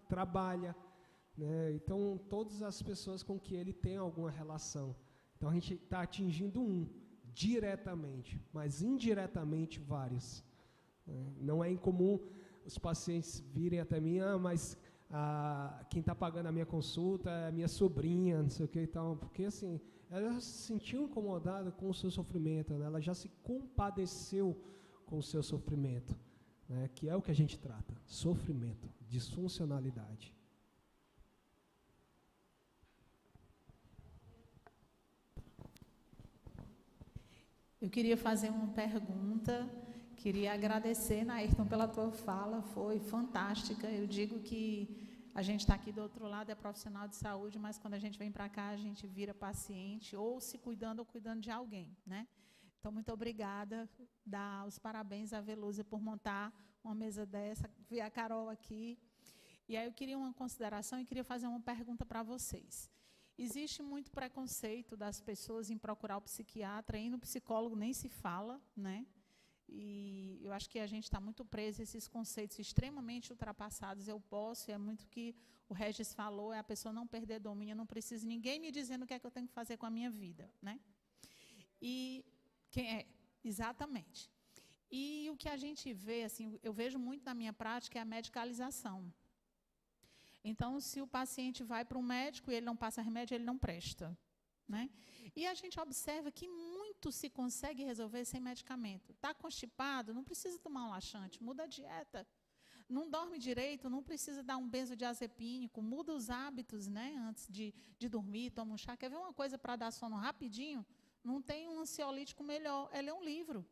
trabalha, né? Então, todas as pessoas com quem ele tem alguma relação. Então, a gente está atingindo diretamente, mas indiretamente vários. Não é incomum os pacientes virem até mim, mas quem está pagando a minha consulta é a minha sobrinha, não sei o que e tal, porque assim, ela se sentiu incomodada com o seu sofrimento, né? Ela já se compadeceu com o seu sofrimento, né? Que é o que a gente trata, sofrimento, disfuncionalidade. Eu queria fazer uma pergunta, queria agradecer, Nairton, pela tua fala, foi fantástica. Eu digo que a gente está aqui do outro lado, é profissional de saúde, mas quando a gente vem para cá, a gente vira paciente, ou se cuidando ou cuidando de alguém, né? Então, muito obrigada, dar os parabéns à Velúzia por montar uma mesa dessa, vi a Carol aqui. E aí eu queria uma consideração e queria fazer uma pergunta para vocês. Existe muito preconceito das pessoas em procurar o psiquiatra, e no psicólogo nem se fala, né? E eu acho que a gente está muito preso a esses conceitos extremamente ultrapassados. Eu posso, é muito que o Regis falou, é a pessoa não perder domínio, não precisa ninguém me dizendo o que é que eu tenho que fazer com a minha vida, né? E exatamente. E o que a gente vê, assim, eu vejo muito na minha prática é a medicalização. Então, se o paciente vai para um médico e ele não passa remédio, ele não presta, né? E a gente observa que muito se consegue resolver sem medicamento. Está constipado, não precisa tomar um laxante, muda a dieta. Não dorme direito, não precisa dar um benzodiazepínico, muda os hábitos, né? Antes de dormir, toma um chá. Quer ver uma coisa para dar sono rapidinho? Não tem um ansiolítico melhor, é ler um livro.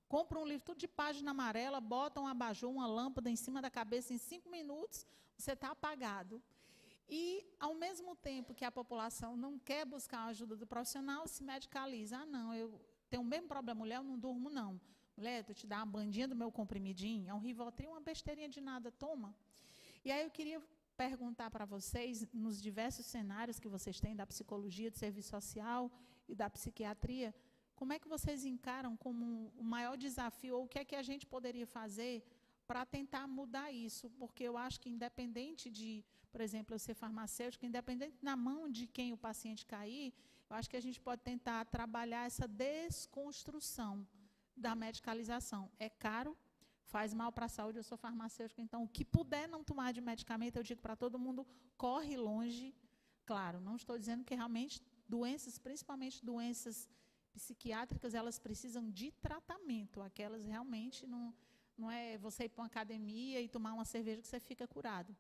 Compra um livro tudo de página amarela, bota um abajur, uma lâmpada em cima da cabeça, em 5 minutos, você está apagado. E, ao mesmo tempo que a população não quer buscar a ajuda do profissional, se medicaliza. Ah, não, eu tenho o mesmo problema, mulher, eu não durmo, não. Mulher, tu te dá uma bandinha do meu comprimidinho, é um Rivotril, uma besteirinha de nada, toma. E aí eu queria perguntar para vocês, nos diversos cenários que vocês têm da psicologia, do serviço social e da psiquiatria, como é que vocês encaram como o maior desafio, ou o que é que a gente poderia fazer para tentar mudar isso? Porque eu acho que, independente de, por exemplo, eu ser farmacêutica, independente na mão de quem o paciente cair, eu acho que a gente pode tentar trabalhar essa desconstrução da medicalização. É caro, faz mal para a saúde, eu sou farmacêutica, então, o que puder não tomar de medicamento, eu digo para todo mundo, corre longe. Claro, não estou dizendo que realmente doenças, principalmente doenças psiquiátricas, elas precisam de tratamento. Aquelas realmente não é você ir para uma academia e tomar uma cerveja que você fica curado.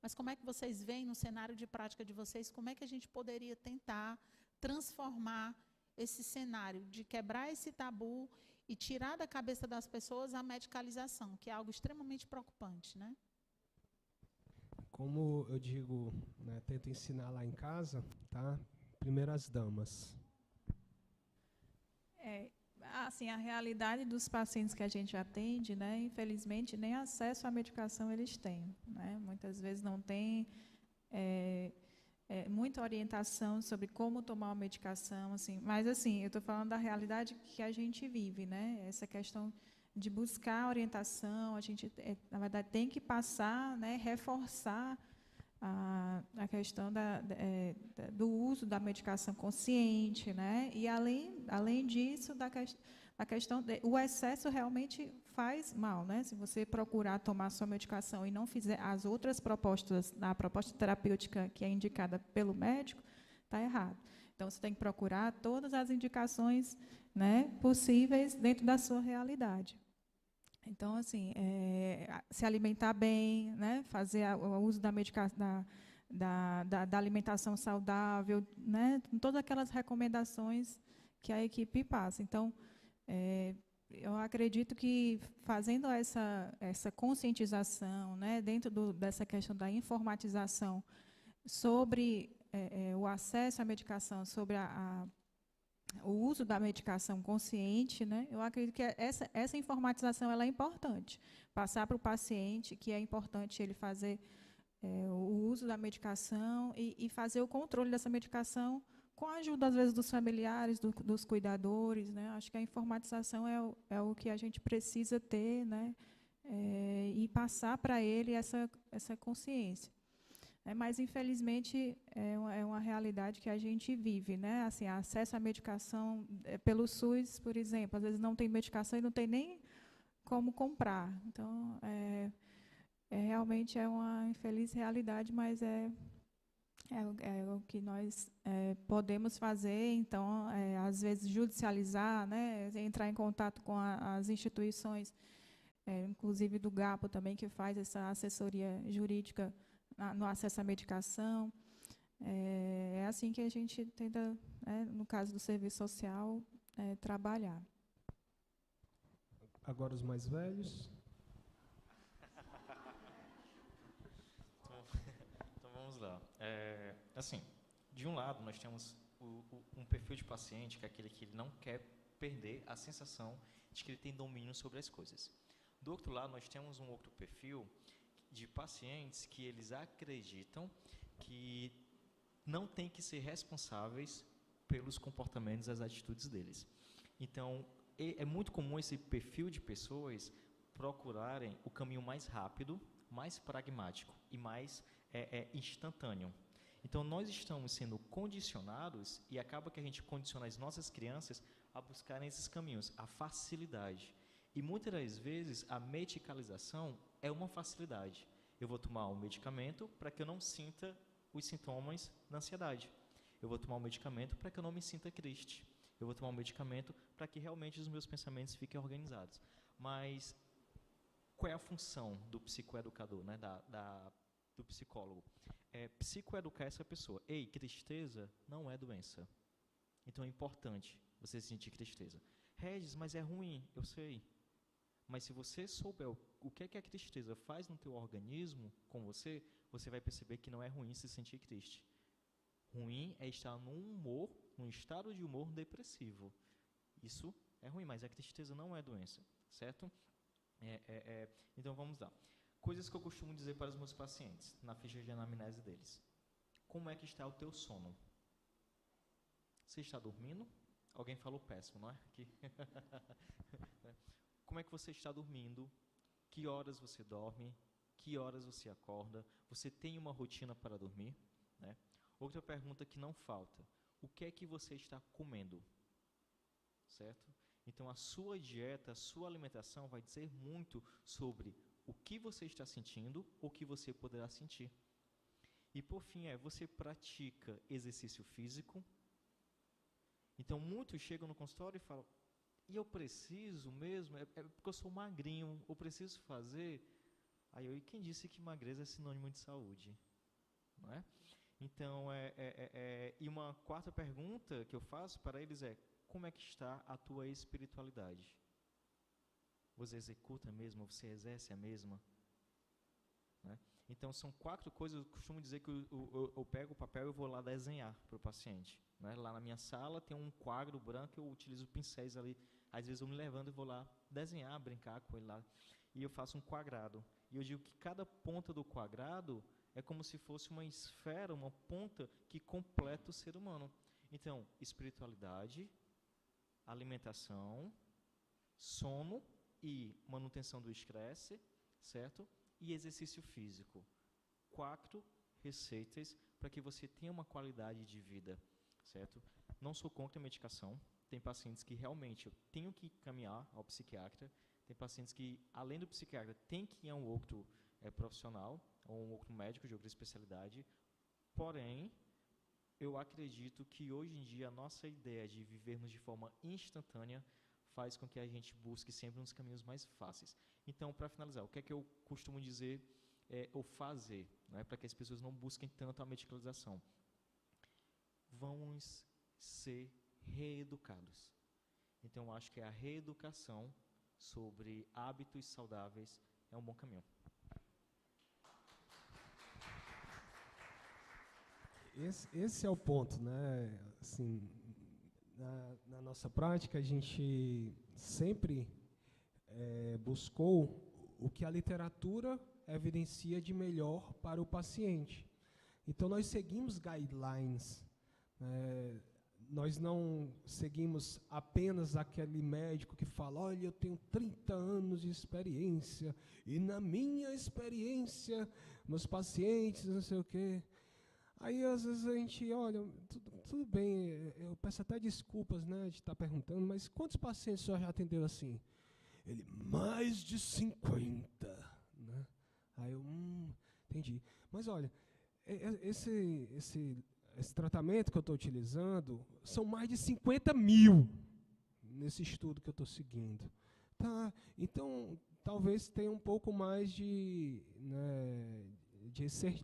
Mas como é que vocês veem no cenário de prática de vocês, como é que a gente poderia tentar transformar esse cenário de quebrar esse tabu e tirar da cabeça das pessoas a medicalização, que é algo extremamente preocupante, né? Como eu digo, né, tento ensinar lá em casa, tá? Primeiro as damas. Assim, a realidade dos pacientes que a gente atende, né, infelizmente, nem acesso à medicação eles têm, né? Muitas vezes não tem muita orientação sobre como tomar uma medicação, assim. Mas, assim, eu estou falando da realidade que a gente vive, né? Essa questão de buscar orientação, a gente, na verdade, tem que passar, né, reforçar a questão do uso da medicação consciente, né? E, além disso, da questão o excesso realmente faz mal, né? Se você procurar tomar sua medicação e não fizer as outras propostas, a proposta terapêutica que é indicada pelo médico, está errado. Então, você tem que procurar todas as indicações, né, possíveis dentro da sua realidade. Então, assim, se alimentar bem, né, fazer o uso da medicação, da alimentação saudável, né, todas aquelas recomendações que a equipe passa. Então, eu acredito que fazendo essa conscientização, né, dentro dessa questão da informatização sobre o acesso à medicação, sobre o uso da medicação consciente, né, eu acredito que essa informatização ela é importante. Passar para o paciente que é importante ele fazer o uso da medicação e fazer o controle dessa medicação com a ajuda, às vezes, dos familiares, dos cuidadores, né? Acho que a informatização é o que a gente precisa ter, né? E passar para ele essa consciência. Mas, infelizmente, é uma realidade que a gente vive, né? Assim, acesso à medicação pelo SUS, por exemplo, às vezes não tem medicação e não tem nem como comprar. Então, realmente é uma infeliz realidade, mas é o que nós podemos fazer. Então, às vezes, judicializar, né? Entrar em contato com as instituições, inclusive do GAPO também, que faz essa assessoria jurídica no acesso à medicação. É assim que a gente tenta, no caso do serviço social, trabalhar. Agora os mais velhos. Então vamos lá. Assim, de um lado nós temos um perfil de paciente, que é aquele que ele não quer perder a sensação de que ele tem domínio sobre as coisas. Do outro lado, nós temos um outro perfil de pacientes que eles acreditam que não têm que ser responsáveis pelos comportamentos e as atitudes deles. Então, é muito comum esse perfil de pessoas procurarem o caminho mais rápido, mais pragmático e mais instantâneo. Então, nós estamos sendo condicionados, e acaba que a gente condiciona as nossas crianças a buscarem esses caminhos, a facilidade. E muitas das vezes a medicalização é uma facilidade. Eu vou tomar um medicamento para que eu não sinta os sintomas da ansiedade. Eu vou tomar um medicamento para que eu não me sinta triste. Eu vou tomar um medicamento para que realmente os meus pensamentos fiquem organizados. Mas qual é a função do psicoeducador, né, do psicólogo? Psicoeducar essa pessoa. Ei, tristeza não é doença. Então é importante você sentir tristeza. Regis, mas é ruim, eu sei. Mas se você souber o que é que a tristeza faz no teu organismo com você, você vai perceber que não é ruim se sentir triste. Ruim é estar num estado de humor depressivo. Isso é ruim, mas a tristeza não é doença, certo? Então vamos lá. Coisas que eu costumo dizer para os meus pacientes, na ficha de anamnese deles. Como é que está o teu sono? Você está dormindo? Alguém falou péssimo, não é? Como é que você está dormindo? Que horas você dorme? Que horas você acorda? Você tem uma rotina para dormir? Né? Outra pergunta que não falta. O que é que você está comendo? Certo? Então, a sua dieta, a sua alimentação vai dizer muito sobre o que você está sentindo ou o que você poderá sentir. E, por fim, você pratica exercício físico? Então, muitos chegam no consultório e falam, e eu preciso mesmo, porque eu sou magrinho, eu preciso fazer. Aí e quem disse que magreza é sinônimo de saúde? Não é? Então, e uma quarta pergunta que eu faço para eles é, como é que está a tua espiritualidade? Você executa a mesma? Você exerce a mesma? Né? Então, são 4 coisas, eu costumo dizer que eu pego o papel e vou lá desenhar para o paciente. Né? Lá na minha sala tem um quadro branco, eu utilizo pincéis ali, às vezes eu me levando e vou lá desenhar, brincar com ele lá, e eu faço um quadrado. E eu digo que cada ponta do quadrado é como se fosse uma esfera, uma ponta que completa o ser humano. Então, espiritualidade, alimentação, sono e manutenção do estresse, certo? E exercício físico. 4 receitas para que você tenha uma qualidade de vida, certo? Não sou contra a medicação. Tem pacientes que realmente eu tenho que caminhar ao psiquiatra. Tem pacientes que, além do psiquiatra, tem que ir a um outro profissional, ou um outro médico de outra especialidade. Porém, eu acredito que hoje em dia a nossa ideia de vivermos de forma instantânea faz com que a gente busque sempre uns caminhos mais fáceis. Então, para finalizar, o que é que eu costumo dizer ou fazer, né, para que as pessoas não busquem tanto a medicalização? Vamos ser reeducados. Então, acho que a reeducação sobre hábitos saudáveis é um bom caminho. Esse é o ponto, né? Assim, na nossa prática, a gente sempre buscou o que a literatura evidencia de melhor para o paciente. Então, nós seguimos guidelines, Nós não seguimos apenas aquele médico que fala, olha, eu tenho 30 anos de experiência, e na minha experiência, meus pacientes, não sei o quê. Aí, às vezes, a gente, olha, tudo bem, eu peço até desculpas, né, de estar perguntando, mas quantos pacientes o senhor já atendeu assim? Ele, mais de 50. Né? Aí eu, entendi. Mas, olha, esse tratamento que eu estou utilizando são mais de 50 mil nesse estudo que eu estou seguindo. Tá? Então, talvez tenha um pouco mais de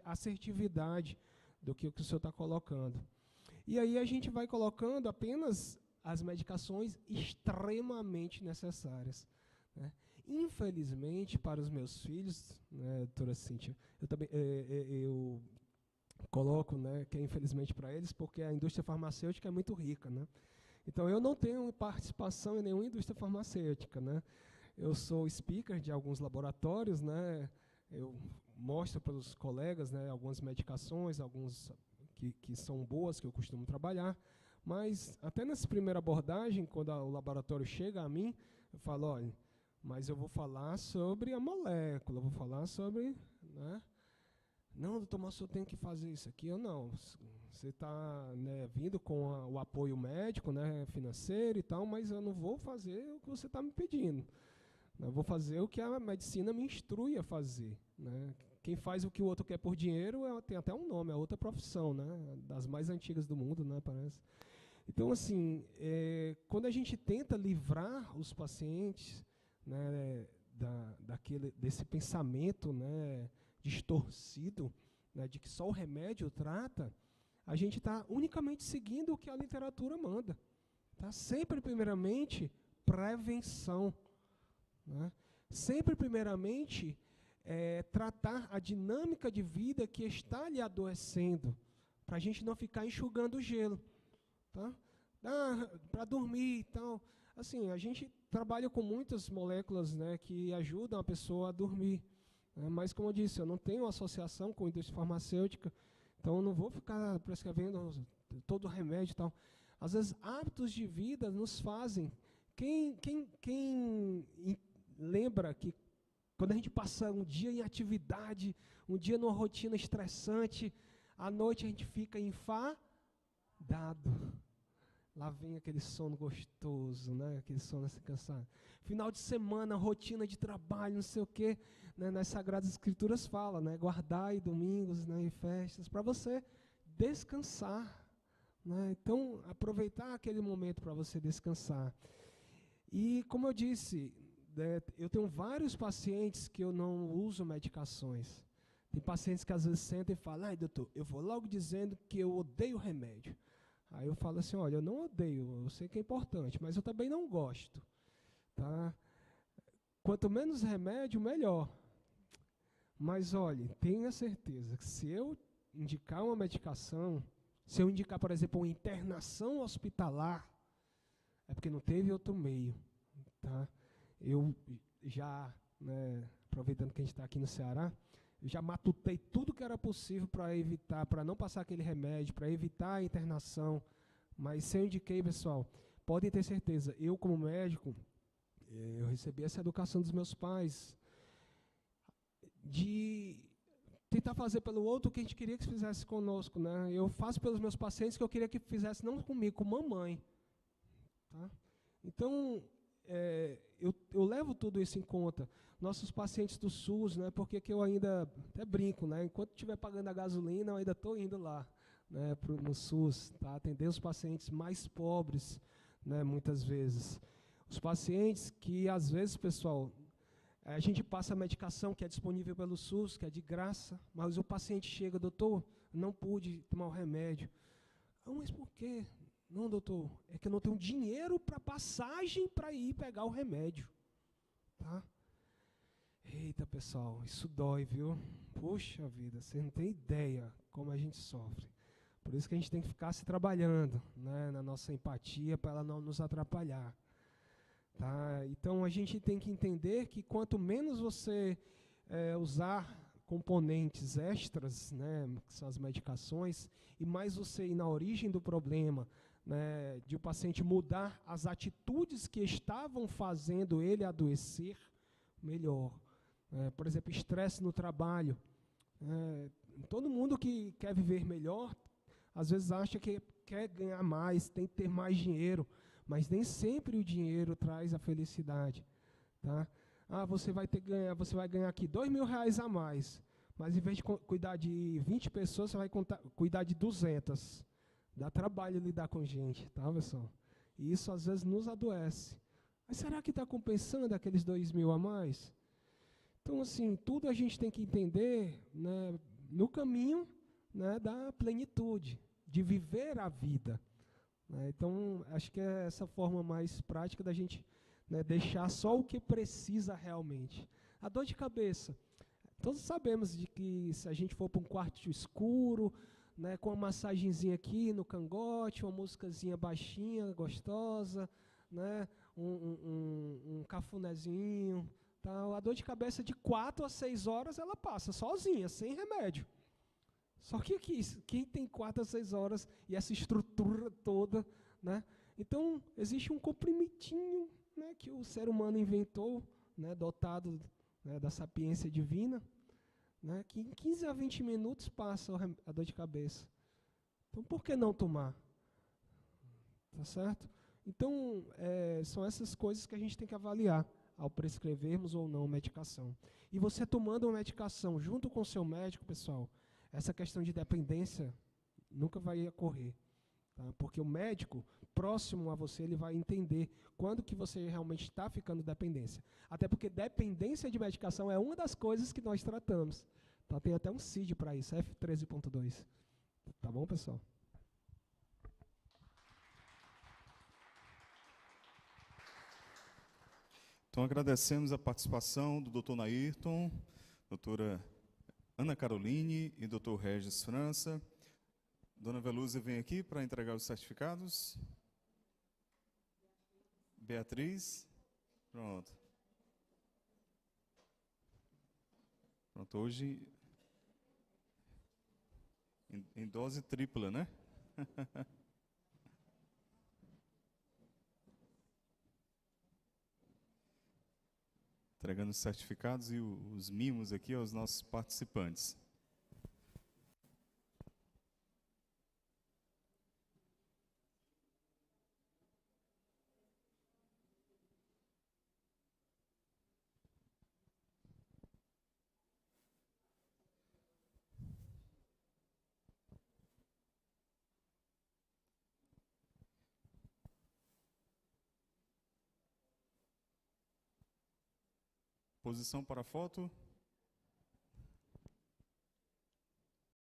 assertividade do que o senhor está colocando. E aí a gente vai colocando apenas as medicações extremamente necessárias. Né? Infelizmente, para os meus filhos, né, doutora Cíntia, eu coloco, né, que é infelizmente para eles, porque a indústria farmacêutica é muito rica. Né? Então, eu não tenho participação em nenhuma indústria farmacêutica. Né? Eu sou speaker de alguns laboratórios, né? Eu mostro para os colegas, né, algumas medicações, alguns que são boas, que eu costumo trabalhar, mas até nessa primeira abordagem, quando o laboratório chega a mim, eu falo, olha, mas eu vou falar sobre a molécula, eu vou falar sobre... Né, não, doutor, mas eu tenho que fazer isso aqui. Eu não, você está, né, vindo com o apoio médico, né, financeiro e tal, mas eu não vou fazer o que você está me pedindo. Eu vou fazer o que a medicina me instrui a fazer. Né? Quem faz o que o outro quer por dinheiro tem até um nome, é outra profissão, né? Das mais antigas do mundo, né, parece. Então, assim, quando a gente tenta livrar os pacientes, né, desse pensamento, né, distorcido, né, de que só o remédio trata, a gente está unicamente seguindo o que a literatura manda. Tá? Sempre, primeiramente, prevenção. Né? Sempre, primeiramente, tratar a dinâmica de vida que está lhe adoecendo, para a gente não ficar enxugando o gelo. Tá? Para dormir e tal. Assim, a gente trabalha com muitas moléculas, né, que ajudam a pessoa a dormir. Né? Mas, como eu disse, eu não tenho associação com a indústria farmacêutica, então eu não vou ficar prescrevendo todo o remédio e tal. Às vezes, hábitos de vida nos fazem... Quem lembra que quando a gente passa um dia em atividade, um dia numa rotina estressante, à noite a gente fica enfadado. Lá vem aquele sono gostoso, né? Aquele sono assim cansado. Final de semana, rotina de trabalho, não sei o quê. Né? Nas Sagradas Escrituras fala, né? Guardai domingos, né, e festas, para você descansar. Né? Então, aproveitar aquele momento para você descansar. E, como eu disse, eu tenho vários pacientes que eu não uso medicações. Tem pacientes que às vezes sentam e falam, ai, doutor, eu vou logo dizendo que eu odeio remédio. Aí eu falo assim, olha, eu não odeio, eu sei que é importante, mas eu também não gosto. Tá? Quanto menos remédio, melhor. Mas, olha, tenha certeza que se eu indicar uma medicação, se eu indicar, por exemplo, uma internação hospitalar, é porque não teve outro meio. Tá? Eu já, né, aproveitando que a gente está aqui no Ceará, eu já matutei tudo que era possível para evitar, para não passar aquele remédio, para evitar a internação. Mas se eu indiquei, pessoal, podem ter certeza, eu como médico, eu recebi essa educação dos meus pais, de tentar fazer pelo outro o que a gente queria que fizesse conosco. Né? Eu faço pelos meus pacientes que eu queria que fizesse não comigo, com mamãe. Tá? Então, eu levo tudo isso em conta. Nossos pacientes do SUS, né, porque que eu ainda até brinco, né, enquanto estiver pagando a gasolina, eu ainda estou indo lá, né, no SUS, tá, atender os pacientes mais pobres, né, muitas vezes. Os pacientes que, às vezes, pessoal, a gente passa a medicação que é disponível pelo SUS, que é de graça, mas o paciente chega, doutor, não pude tomar o remédio. Mas por quê? Não, doutor, é que eu não tenho dinheiro para passagem para ir pegar o remédio. Tá? Eita, pessoal, isso dói, viu? Puxa vida, você não tem ideia como a gente sofre. Por isso que a gente tem que ficar se trabalhando, né, na nossa empatia para ela não nos atrapalhar. Tá? Então, a gente tem que entender que quanto menos você usar componentes extras, né, que são as medicações, e mais você ir na origem do problema, né, de o paciente mudar as atitudes que estavam fazendo ele adoecer, melhor. Por exemplo, estresse no trabalho. Todo mundo que quer viver melhor, às vezes acha que quer ganhar mais, tem que ter mais dinheiro, mas nem sempre o dinheiro traz a felicidade. Tá? Você vai ganhar aqui R$2.000 a mais, mas em vez de cuidar de 20 pessoas, você vai cuidar de 200. Dá trabalho lidar com gente, tá, pessoal? E isso às vezes nos adoece. Mas será que está compensando aqueles 2.000 a mais? Então, assim, tudo a gente tem que entender, né, no caminho, né, da plenitude, de viver a vida. Né? Então, acho que é essa forma mais prática da gente, né, deixar só o que precisa realmente. A dor de cabeça. Todos sabemos de que se a gente for para um quarto escuro, né, com uma massagenzinha aqui no cangote, uma musicazinha baixinha, gostosa, né, um cafunézinho, tal, a dor de cabeça de 4 a 6 horas ela passa sozinha, sem remédio. Só que aqui, quem tem 4 a 6 horas e essa estrutura toda, né? Então, existe um comprimidinho, né, que o ser humano inventou, né, dotado, né, da sapiência divina, né, que em 15 a 20 minutos passa a dor de cabeça. Então, por que não tomar? Tá certo? Então, são essas coisas que a gente tem que avaliar ao prescrevermos ou não medicação. E você tomando uma medicação junto com o seu médico, pessoal, essa questão de dependência nunca vai ocorrer. Tá? Porque o médico, próximo a você, ele vai entender quando que você realmente está ficando dependência. Até porque dependência de medicação é uma das coisas que nós tratamos. Tá? Tem até um CID para isso, F13.2. Tá bom, pessoal? Então, agradecemos a participação do Dr. Nairton, doutora Ana Caroline e Dr. Regis França. Dona Velúzia vem aqui para entregar os certificados. Beatriz. Pronto. Pronto, hoje em dose tripla, né? Entregando os certificados e os mimos aqui aos nossos participantes. Posição para a foto.